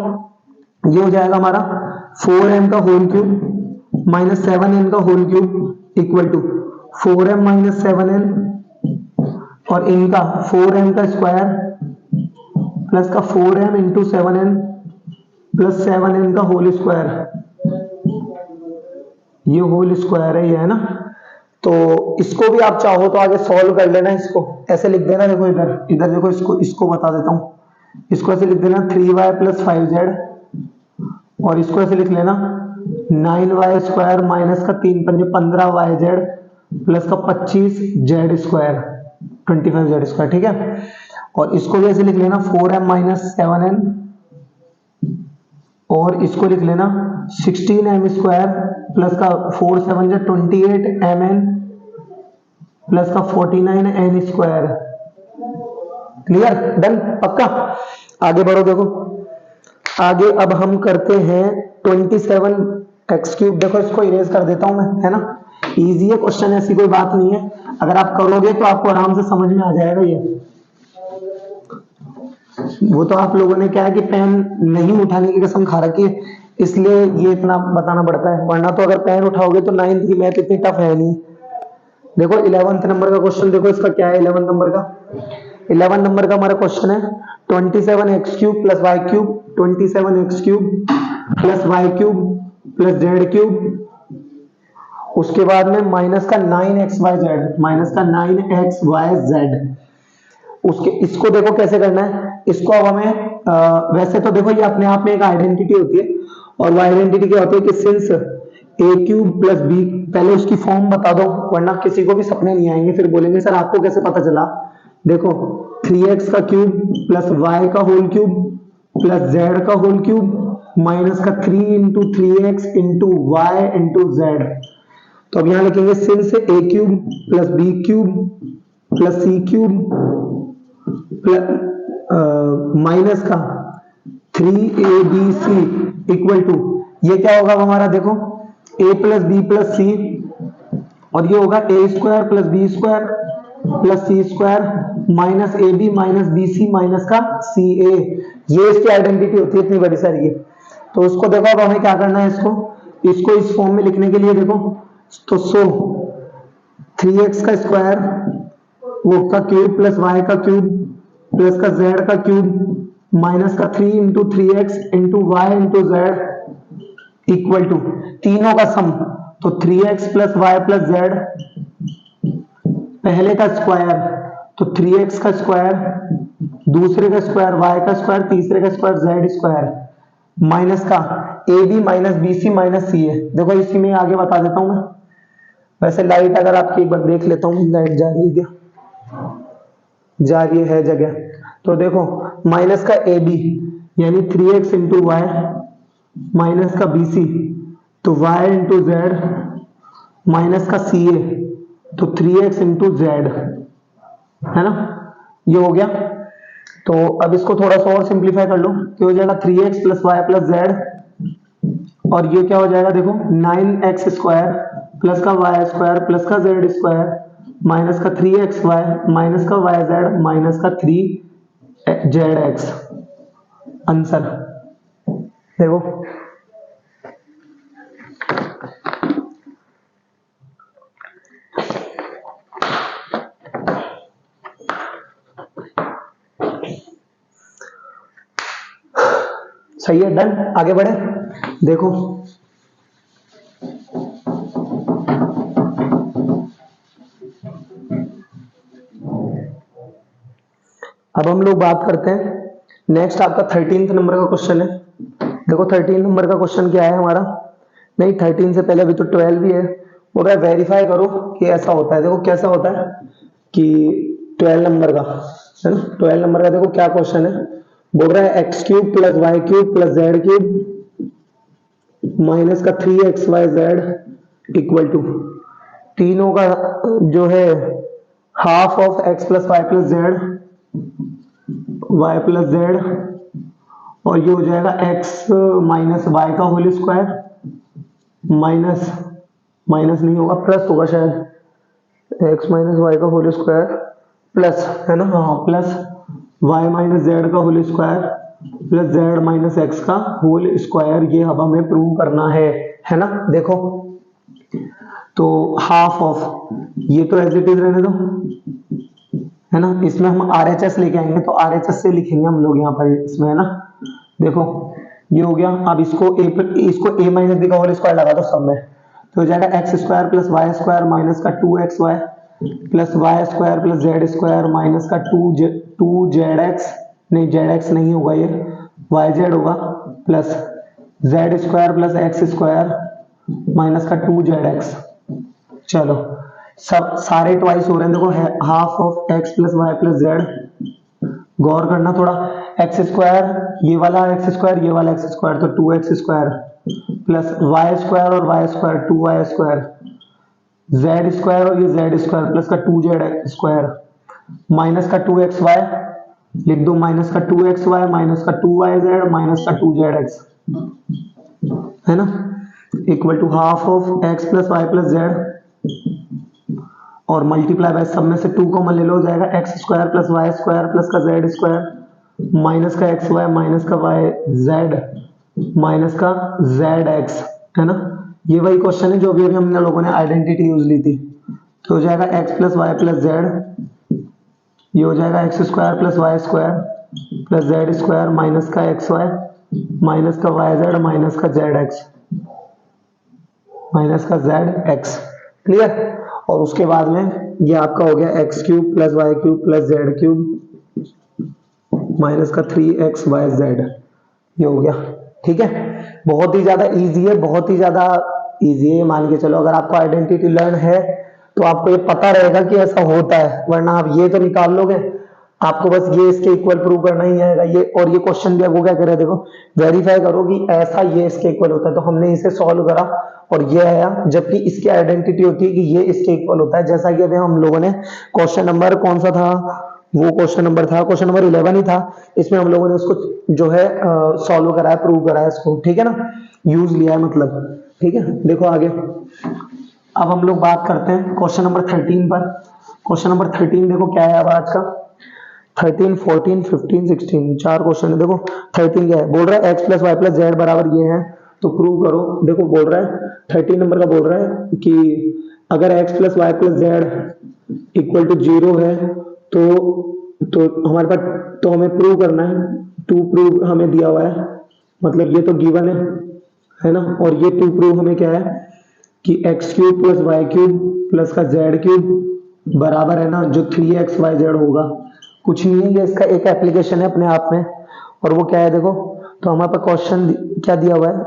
ये हो जाएगा हमारा 4m का होल क्यूब माइनस 7n का whole cube equal to 4m minus 7n और इनका 4m का स्क्वायर प्लस का 4m into 7n plus 7n का होल स्क्वायर, ये होल स्क्वायर है, ये है ना। तो इसको भी आप चाहो तो आगे सॉल्व कर लेना, इसको ऐसे लिख देना, देखो इधर देखो, इसको बता देता हूं, इसको ऐसे लिख देना 3y प्लस 5z, और इसको ऐसे लिख लेना 9y स्क्वायर माइनस का 3 पंजे 15yz प्लस का 25z स्क्वायर 25z स्क्वायर, ठीक है। और इसको भी ऐसे लिख लेना 4m माइनस 7n, और इसको लिख लेना 16m स्क्वायर प्लस का 4 7 28mn प्लस का 49n स्क्वायर। क्लियर, डन, पक्का। आगे बढ़ो, देखो आगे अब हम करते हैं 27x क्यूब। देखो इसको इरेज कर देता हूं मैं, है ना, इजी है क्वेश्चन, ऐसी कोई बात नहीं है, अगर आप करोगे तो आपको आराम से समझ में आ जाएगा। ये वो तो आप लोगों ने क्या है कि पेन नहीं उठाने की कसम खा रखी है, इसलिए ये इतना बताना पड़ता है, वरना तो अगर पेन उठाओगे तो 9th की मैथ इतनी टफ है नहीं। देखो 11th नंबर का क्वेश्चन, देखो इसका क्या है 11 नंबर का, 11 नंबर का हमारा क्वेश्चन है 27x cube plus Y cube, 27x cube plus Y cube plus z cube, उसके बाद में माइनस का 9xyz, माइनस का 9xyz। उसके इसको देखो कैसे करना है, इसको अब हमें वैसे तो देखो ये अपने आप में एक आइडेंटिटी होती है, और वो आइडेंटिटी क्या होती है कि since A cube plus B, पहले उसकी फॉर्म बता दो वरना किसी को भी सपने नहीं आएंगे, फिर बोलेंगे सर आपको कैसे पता चला। देखो 3x का क्यूब प्लस वाई का होल क्यूब प्लस जेड का होल क्यूब माइनस का 3 into 3x into Y into Z. तो अब यहां लिखेंगे since A cube plus B cube plus C cube minus का 3abc इक्वल टू, ये क्या होगा हमारा, देखो a plus B plus C, और ये होगा A square plus B square plus C square minus A B minus B C minus का सी ए। ये इसकी आइडेंटिटी होती है इतनी बड़ी सारी ये। तो उसको देखो अब हमें क्या करना है, इसको इस फॉर्म में लिखने के लिए देखो, तो सो 3x का स्क्वायर वो का क्यूब प्लस y का क्यूब प्लस का z का क्यूब माइनस का 3 into 3x into Y into z equal to तीनों का सम, तो 3x plus Y plus Z, पहले का स्क्वायर तो 3x का स्क्वायर, दूसरे का स्क्वायर y का स्क्वायर, तीसरे का स्क्वायर z स्क्वायर माइनस का ab minus bc minus ca। देखो इसी में आगे बता देता हूं मैं, वैसे लाइट अगर आपकी एक बार देख लेता हूं, लाइट जा रही है क्या, जा रही है जगह, तो देखो माइनस का ab यानी 3x इंटू वाई माइनस का bc तो y इंटू जेड माइनस का ca तो 3x इंटू जेड, है ना, ये हो गया। तो अब इसको थोड़ा सा और सिंप्लीफाई कर लो, क्या हो जाएगा 3x plus Y plus z, और ये क्या हो जाएगा देखो 9x स्क्वायर प्लस का वाई स्क्वायर प्लस का जेड स्क्वायर माइनस का 3xy माइनस का वाई जेड माइनस का 3zx। आंसर देखो, सही है, डन, आगे बढ़े। देखो अब हम लोग बात करते हैं नेक्स्ट, आपका 13 नंबर का क्वेश्चन है। देखो 13 नंबर का क्वेश्चन क्या है हमारा, नहीं 13 से पहले अभी तो 12 भी है, वो क्या वेरीफाई करो कि ऐसा होता है। देखो कैसा होता है कि 12 नंबर का है ना, 12 नंबर का देखो क्या क्वेश्चन है, बोल रहा है x cube plus Y cube plus z cube minus का 3xyz इक्वल टू, तीनों का जो है half of x plus Y plus z y plus z, और ये हो जाएगा एक्स माइनस वाई का होल स्क्वायर माइनस, माइनस नहीं होगा प्लस होगा शायद, एक्स माइनस वाई का होल स्क्वायर प्लस, है ना, हाँ प्लस y माइनस जेड का whole square plus z minus x का होल स्क्वायर, ये अब हमें प्रूव करना है ना। देखो तो हाफ ऑफ, ये तो एज इट इज रहने दो, है ना, इसमें हम RHS लेके आएंगे तो RHS से लिखेंगे हम लोग यहाँ पर इसमें, है ना। देखो ये हो गया, अब इसको a माइनस बी का होल स्क्वायर लगा दो सब में, तो हो जाएगा x square plus Y square minus का 2xy plus Y square plus z square minus का 2zx, नहीं zx नहीं होगा, ये yz होगा, plus z square plus x square minus का 2zx। चलो सब सारे ट्वाइस हो रहे हैं, देखो half of x plus Y plus Z, गौर करना थोड़ा, एक्स स्क्वायर ये वाला एक्स स्क्वायर ये वाला एक्स स्क्वायर तो 2x square plus Y square और Y square 2y square, Z square और ये जेड स्क्वायर प्लस का 2z स्क्वायर माइनस का 2xy, लिख दो माइनस का 2xy माइनस का 2yz माइनस का 2zx, है ना, equal to half of x plus Y plus z, और मल्टीप्लाई बाय सब में से 2 कॉमन ले लो, हो जाएगा x square plus Y square plus का जेड स्क्वायर माइनस का एक्स वाई माइनस का वाई जेड माइनस का जेड एक्स, है ना। ये वही क्वेश्चन है जो अभी हमने लोगों ने आइडेंटिटी यूज ली थी, तो हो जाएगा x plus Y plus z, ये हो जाएगा x square plus Y square plus z square minus का एक्स वाई माइनस का वाई जेड माइनस का जेड एक्स, माइनस का जेड एक्स, क्लियर। और उसके बाद में ये आपका हो गया x cube plus Y cube plus z cube minus का 3xy z, ये हो गया, ठीक है। बहुत ही ज्यादा इजी है, बहुत ही ज्यादा इजी है, मान के चलो। अगर आपको आइडेंटिटी लर्न है तो आपको ये पता रहेगा कि ऐसा होता है, वरना आप ये तो निकाल लोगे, आपको बस ये इसके इक्वल प्रूव करना ही आएगा। ये और ये क्वेश्चन भी आपको क्या करे, देखो वेरीफाई करो कि ऐसा ये इसके इक्वल होता है, तो हमने इसे सॉल्व करा और ये आया, जबकि इसकी आइडेंटिटी होती है कि ये इसके इक्वल होता है। जैसा कि अभी हम लोगों ने क्वेश्चन नंबर कौन सा था, वो क्वेश्चन नंबर था, क्वेश्चन नंबर 11 ही था, इसमें हम लोगों ने उसको जो है सॉल्व करा है, प्रूव करा है इसको, ठीक है ना, यूज लिया है मतलब, ठीक है। देखो आगे, अब हम लोग बात करते हैं क्वेश्चन नंबर 13 पर। क्वेश्चन नंबर 13 देखो क्या है अब आज का, 13, 14, 15, 16 चार क्वेश्चन है। देखो 13 क्या है, बोल रहा है x plus Y plus z बराबर ये है, तो प्रूव करो। देखो बोल रहा है 13 नंबर का, बोल रहा है कि अगर x plus Y plus z equal to 0 है तो हमारे पास, तो हमें प्रूव करना है, टू प्रूव हमें दिया हुआ है, मतलब ये तो गिवन है ना, और ये टू प्रूव हमें क्या है कि x cube plus Y cube plus का जेड क्यूब बराबर है ना जो 3xyz होगा। कुछ नहीं है, ये इसका एक एप्लीकेशन है अपने आप में, और वो क्या है देखो, तो हमारे पास क्वेश्चन क्या दिया हुआ है,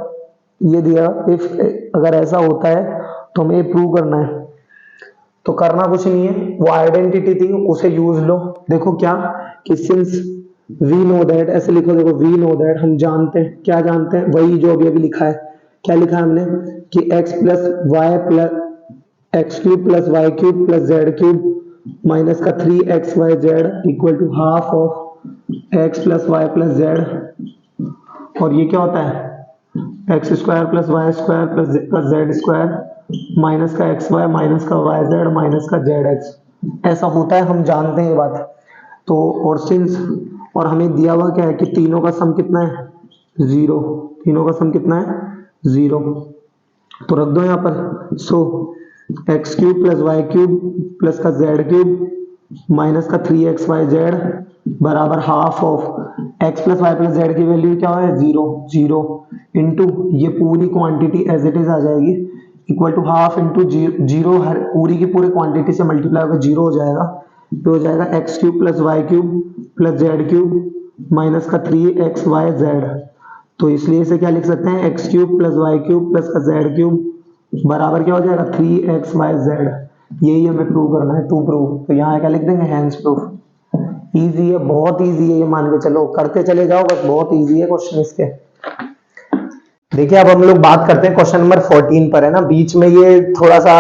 ये दिया, इफ अगर ऐसा होता है तो हमें ये प्रूव करना है। तो करना कुछ नहीं है, वो आइडेंटिटी थी उसे यूज लो। देखो क्या कि सिंस वी नो दैट, ऐसे लिखो, देखो वी नो दैट, हम जानते हैं, क्या जानते हैं, वही जो अभी अभी लिखा है। क्या लिखा है हमने कि x plus Y plus x cube plus Y cube plus z cube minus का 3xyz equal to half of x plus Y plus z, और ये क्या होता है x square plus Y square plus z square minus का x y minus का y z minus का z x, ऐसा होता है, हम जानते हैं ये बात। तो और सिंस, और हमें दिया हुआ क्या है कि तीनों का सम कितना है, 0, तीनों का सम कितना है, 0, तो रख दो यहाँ पर। So X cube plus Y cube plus का जेड क्यूब माइनस का 3xyz बराबर half of x plus Y plus Z की वैल्यू क्या है, 0, 0 इंटू ये पूरी क्वांटिटी एज इट इज आ जाएगी, इक्वल टू हाफ इंटू 0, हर पूरी की पूरी क्वांटिटी से मल्टीप्लाई होकर 0 हो जाएगा, तो हो जाएगा x cube plus Y cube plus z cube minus का 3xyz। तो इसलिए इसे क्या लिख सकते हैं, x cube plus Y cube plus का जेड क्यूब बराबर क्या हो जाएगा, 3xyz। यही हमें प्रूव करना है, टू प्रूव। तो यहाँ क्या लिख देंगे, हैंस प्रूफ। इजी है, बहुत इजी है, ये मान के चलो, करते चले जाओ बस, बहुत इजी है क्वेश्चन इसके। देखिए अब हम लोग बात करते हैं क्वेश्चन नंबर 14 पर, है ना। बीच में ये थोड़ा सा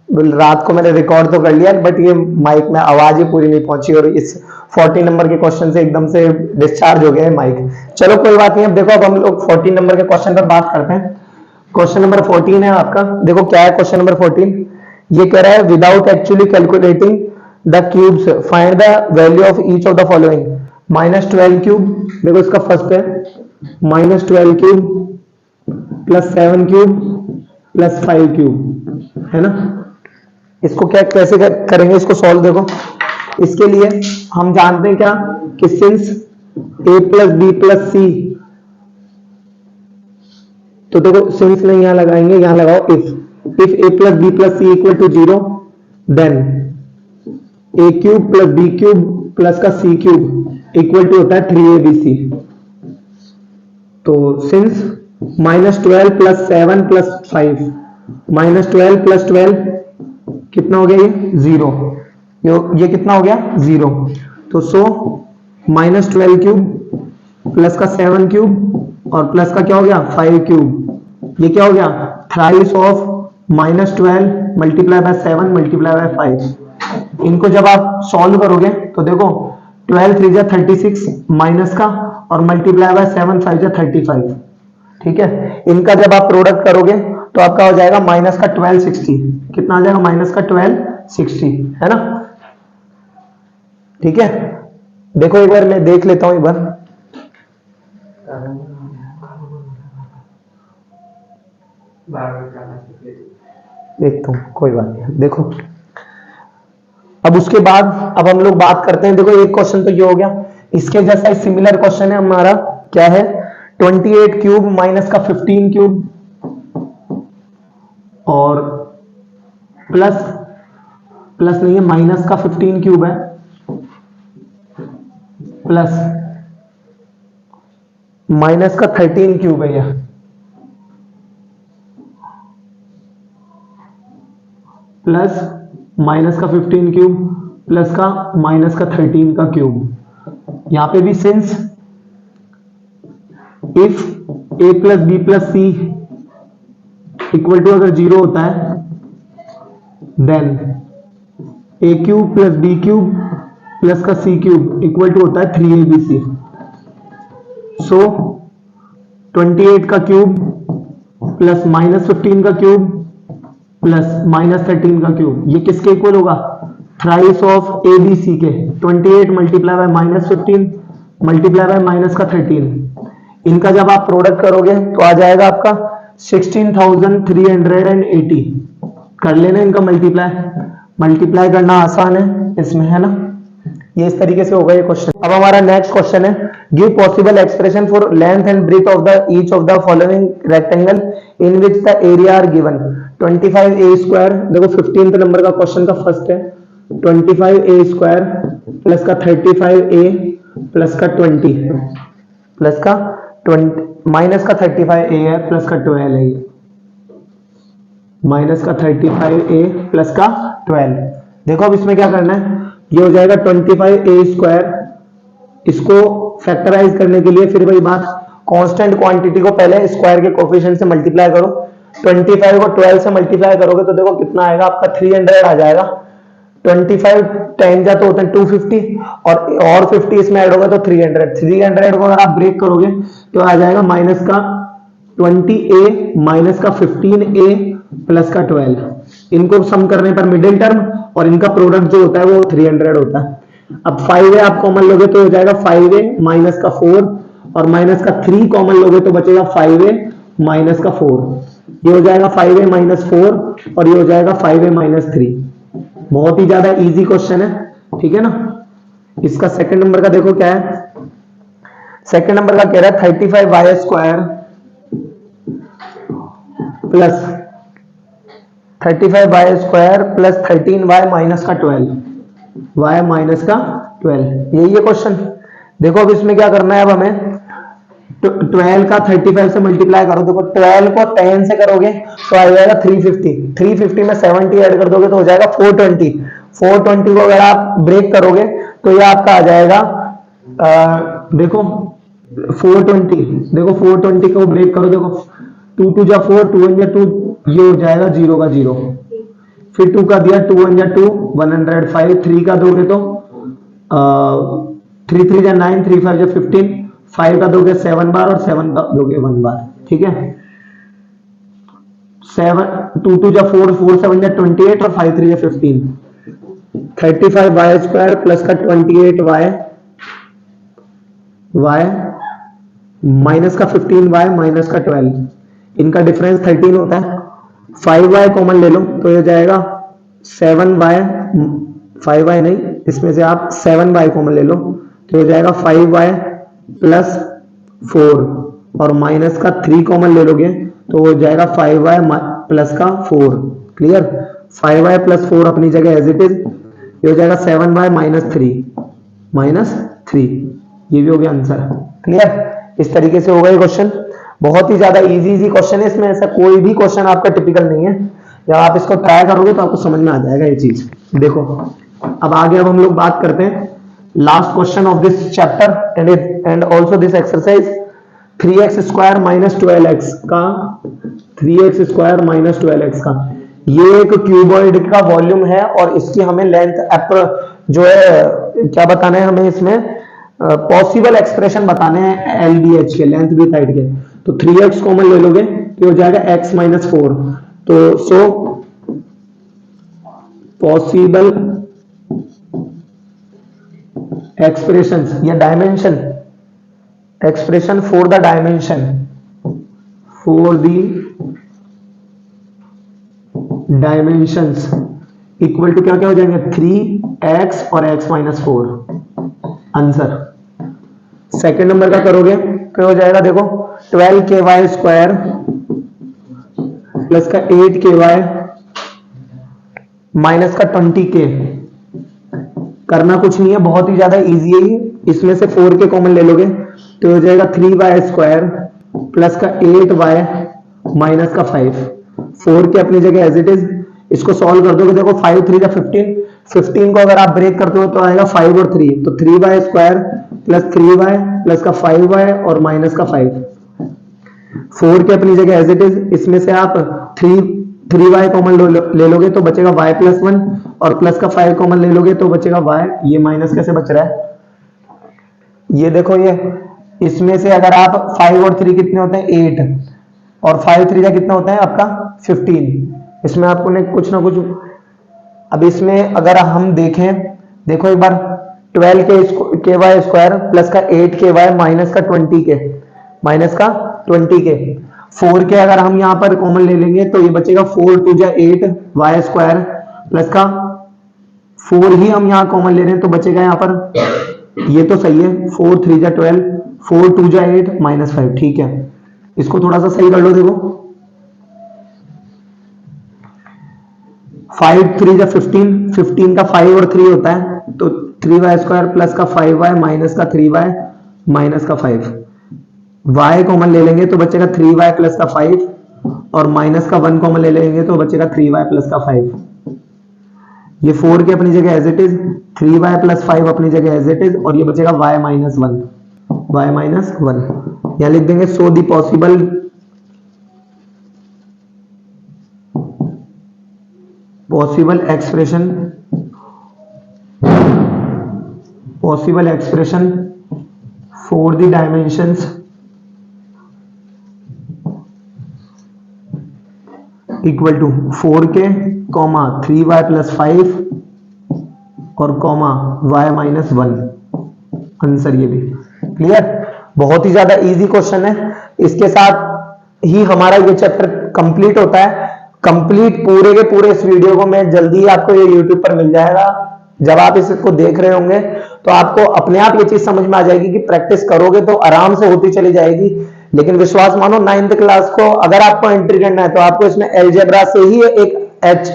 रात को मैंने रिकॉर्ड तो कर लिया, बट ये माइक में आवाज ही पूरी नहीं पहुंची, और इस 14 नंबर के क्वेश्चन से एकदम से डिस्चार्ज हो गया है माइक। चलो कोई बात नहीं, अब देखो, अब हम लोग 14 नंबर के क्वेश्चन पर बात करते हैं। क्वेश्चन नंबर 14 है आपका, देखो क्या है क्वेश्चन नंबर 14। ये कह रहा है without actually calculating the cubes find the value of each of the following, -12 cube, देखो इसका फर्स्ट है -12 cube plus 7 cube plus 5 cube, है ना। इसको क्या कैसे करेंगे, इसको सॉल्व। देखो इसके लिए हम जानते हैं क्या कि since a plus B plus C, तो देखो सिंस नहीं यहां लगाएंगे, यहां लगाओ if a plus B plus C equal to 0 then a cube plus B cube plus का c क्यूब इक्वल टू होता है 3abc। तो सिंस -12 प्लस 7 प्लस 5, -12 प्लस 12 कितना हो गया, ये 0, ये कितना हो गया, 0। तो सो -12 क्यूब प्लस का 7 क्यूब और प्लस का क्या हो गया 5 क्यूब, ये क्या हो गया thrice of -12 multiply by 7 multiply by 5। इनको जब आप सॉल्व करोगे तो देखो 12 3 जा 36 माइनस का, और मल्टीप्लाई बाय 7 5 जा 35, ठीक है। इनका जब आप प्रोडक्ट करोगे तो आपका हो जाएगा माइनस का 1260, कितना आ जाएगा, माइनस का 1260, है ना, ठीक है। देखो एक बार मैं देख लेता हूं, एक बार देखता हूं, कोई बात नहीं। देखो अब उसके बाद अब हम लोग बात करते हैं, देखो एक क्वेश्चन तो ये हो गया, इसके जैसा सिमिलर क्वेश्चन है हमारा, क्या है 28 क्यूब माइनस का 15 क्यूब और प्लस नहीं है, माइनस का 15 क्यूब है, प्लस माइनस का 13 क्यूब है, यह प्लस माइनस का 15 क्यूब प्लस का माइनस का 13 का क्यूब। यहां पे भी since if a plus B plus C equal to अगर 0 होता है then a cube plus B cube plus का सी क्यूब इक्वल टू होता है 3abc। सो 28 का क्यूब प्लस माइनस 15 का क्यूब प्लस माइनस 13 का क्यूब, ये किसके इक्वल होगा? Thrice of a b c के। 28 multiply by minus 15 multiply by minus का 13, इनका जब आप प्रोडक्ट करोगे तो आ जाएगा आपका 16,380। कर लेना इनका मल्टीप्लाई करना आसान है इसमें, है ना। ये इस तरीके से होगा ये क्वेश्चन। अब हमारा नेक्स्ट क्वेश्चन है, give possible expression for length and breadth of the each of the following rectangle in which the area are given. 25a square, देखो 15th नंबर का क्वेश्चन का फर्स्ट है, 25a स्क्वायर प्लस का 35a plus का 20 plus का 20 minus का 35a है plus का 12 है, माइनस का 35a प्लस का 12। देखो अब इसमें क्या करना है, ये हो जाएगा 25a स्क्वायर, इसको फैक्टराइज करने के लिए फिर वही बात, कांस्टेंट क्वांटिटी को पहले स्क्वायर के कोफिशिएंट से मल्टीप्लाई करो। 25 को 12 से मल्टीप्लाई करोगे तो देखो कितना आएगा आपका 300 आ जाएगा। 25 10 जा तो होता है 250 और 50 इसमें ऐड होगा तो 300 को अगर आप ब्रेक करोगे तो आ जाएगा माइनस का 20a माइनस का 15a प्लस का 12। इनको सम करने पर मिडिल टर्म और इनका प्रोडक्ट जो होता है वो 300 होता है। अब 5a आप कॉमन लोगे तो हो जाएगा 5a माइनस का 4 और माइनस का 3 कॉमन लोगे तो बचेगा 5a माइनस का 4। ये हो जाएगा 5a माइनस 4 और ये हो जाएगा 5a माइनस 3। बहुत ही ज्यादा इजी क्वेश्चन है, ठीक है ना। इसका सेकंड नंबर का देखो क्या है, सेकंड नंबर का कह रहा है 35y square plus 35y square plus 13y minus का 12, y माइनस का 12, यही है क्वेश्चन। देखो अब इसमें क्या करना है, अब हमें 12 का 35 से मल्टीप्लाई करो। देखो 12 को 10 से करोगे तो आ जाएगा 350 में 70 ऐड कर दोगे तो हो जाएगा 420 को अगर आप ब्रेक करोगे तो ये आपका आ जाएगा देखो 420 को ब्रेक करो, देखो 2 2 जा 4 2 1 जा 2, ये हो जाएगा 0 का 0, फिर 2 का दिया 2 1 जा 2 105, 3 का दोगे तो 3 3 जा 9 3 5 जा 15, 5 का दोगे 7 बार और 7 का दोगे 1 बार, ठीक है। 7 2 2 जा 4 4 7 जा 28 और 5 3 जा 15। 35y स्क्वायर प्लस का 28y माइनस का 15y माइनस का 12, इनका डिफरेंस 13 होता है। 5y कॉमन ले लो तो ये जाएगा 7y, 5y नहीं, इसमें से आप 7y कॉमन ले लो तो हो जाएगा 5y प्लस 4 और माइनस का 3 कॉमन ले लोगे तो हो जाएगा 5y प्लस का 4। क्लियर, 5y प्लस 4 अपनी जगह एज इट इज, ये हो जाएगा 7y माइनस 3, ये भी हो गया आंसर। क्लियर, इस तरीके से होगा ये क्वेश्चन। बहुत ही ज्यादा इजी क्वेश्चन है, इसमें ऐसा कोई भी क्वेश्चन आपका टिपिकल नहीं है। जब आप इसको ट्राई करोगे तो आपको समझ में आ जाएगा ये चीज। देखो अब आगे अब हम लोग बात करते हैं last question of this chapter and also this exercise. 3x square minus 12x का 3x स्क्वायर माइनस 12x का ये एक क्यूबॉइड का वॉल्यूम है और इसकी हमें लेंथ जो है क्या बताना है हमें, इसमें पॉसिबल एक्सप्रेशन बताने हैं LBH के, लेंथ विथ हाइट के। तो 3x कॉमन ले लोगे तो हो जाएगा x माइनस 4। तो सो पॉसिबल एक्सप्रेशंस या dimension expression for the dimension for the dimensions equal to क्या क्या हो जाएंगे 3x और x minus 4 answer. Second number का करोगे तो हो जाएगा देखो 12ky स्क्वायर प्लस का 8ky माइनस का 20k। करना कुछ नहीं है, बहुत ही ज्यादा इजी है ये। इसमें से 4 के कॉमन ले लोगे तो हो जाएगा 3y स्क्वायर प्लस का 8y माइनस का 5। 4 के अपनी जगह एज इट इज। इसको सॉल्व कर दोगे, देखो 5 3 का 15, 15 को अगर आप ब्रेक करते हो तो आएगा 5 और 3, तो 3y square plus 3y plus का 5y और माइनस का 5। 4 के अपनी जगह एज इट इज। इसमें से आप 3y कॉमन ले लोगे तो बचेगा y प्लस 1 और प्लस का 5 कॉमन ले लोगे तो बचेगा y। ये माइनस कैसे बच रहा है, ये देखो, ये इसमें से अगर आप 5 और 3 कितने होते हैं 8 और 5 3 का कितना होता है आपका 15। इसमें आपको ने कुछ ना कुछ, अब इसमें अगर हम देखें, देखो एक बार 12 स्क्वायर प्लस का 8ky माइनस का 20k, माइनस का 20k। 4 के अगर हम यहां पर कॉमन ले लेंगे तो ये बचेगा 4 2 जा 8y स्क्वायर प्लस का 4 ही हम यहां कॉमन ले रहे हैं तो बचेगा यहां पर, ये तो सही है, 4 3 जा 12, 4 2 जा 8 माइनस 5। ठीक है, इसको थोड़ा सा सही कर लो। देखो 5 3 जा 15, 15 का 5 और 3 होता है तो 3y स्क्वायर प्लस का 5y माइनस का 3y माइनस का 5। y कॉमन ले लेंगे तो बचेगा 3y प्लस का 5 और माइनस का 1 कॉमन ले लेंगे तो बचेगा 3y प्लस का 5। ये 4 के अपनी जगह as it is, 3y plus 5 अपनी जगह एज इट इज और ये बचेगा y माइनस 1, y माइनस 1। यहां लिख देंगे so the possible expression for the dimensions equal to 4k, 3y plus 5 और y माइनस 1। आंसर ये भी क्लियर। बहुत ही ज्यादा इजी क्वेश्चन है। इसके साथ ही हमारा ये चैप्टर कंप्लीट होता है। कंप्लीट पूरे के पूरे इस वीडियो को मैं जल्दी आपको ये यूट्यूब पर मिल जाएगा। जब आप इसको देख रहे होंगे तो आपको अपने आप ये चीज समझ में आ जाएगी कि प्रैक्टिस करोगे तो आराम से होती चली जाएगी। लेकिन विश्वास मानो 9th क्लास को अगर आपको एंट्री करना है तो आपको इसमें अलजेब्रा से ही एक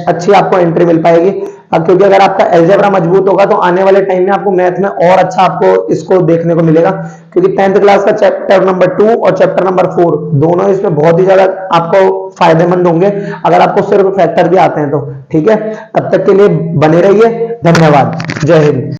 अच्छी आपको एंट्री मिल पाएगी। क्योंकि अगर आपका अलजेब्रा मजबूत होगा तो आने वाले टाइम में आपको मैथ में और अच्छा आपको इसको देखने को मिलेगा। क्योंकि 10th क्लास का चैप्टर नंबर 2 और चैप्टर नंबर 4 दोनों इसमें बहुत ही ज्यादा आपको फायदेमंद होंगे अगर आपको सिर्फ फैक्टर भी आते हैं तो। ठीक है, तब तक के लिए बने रहिए। धन्यवाद। जय हिंद।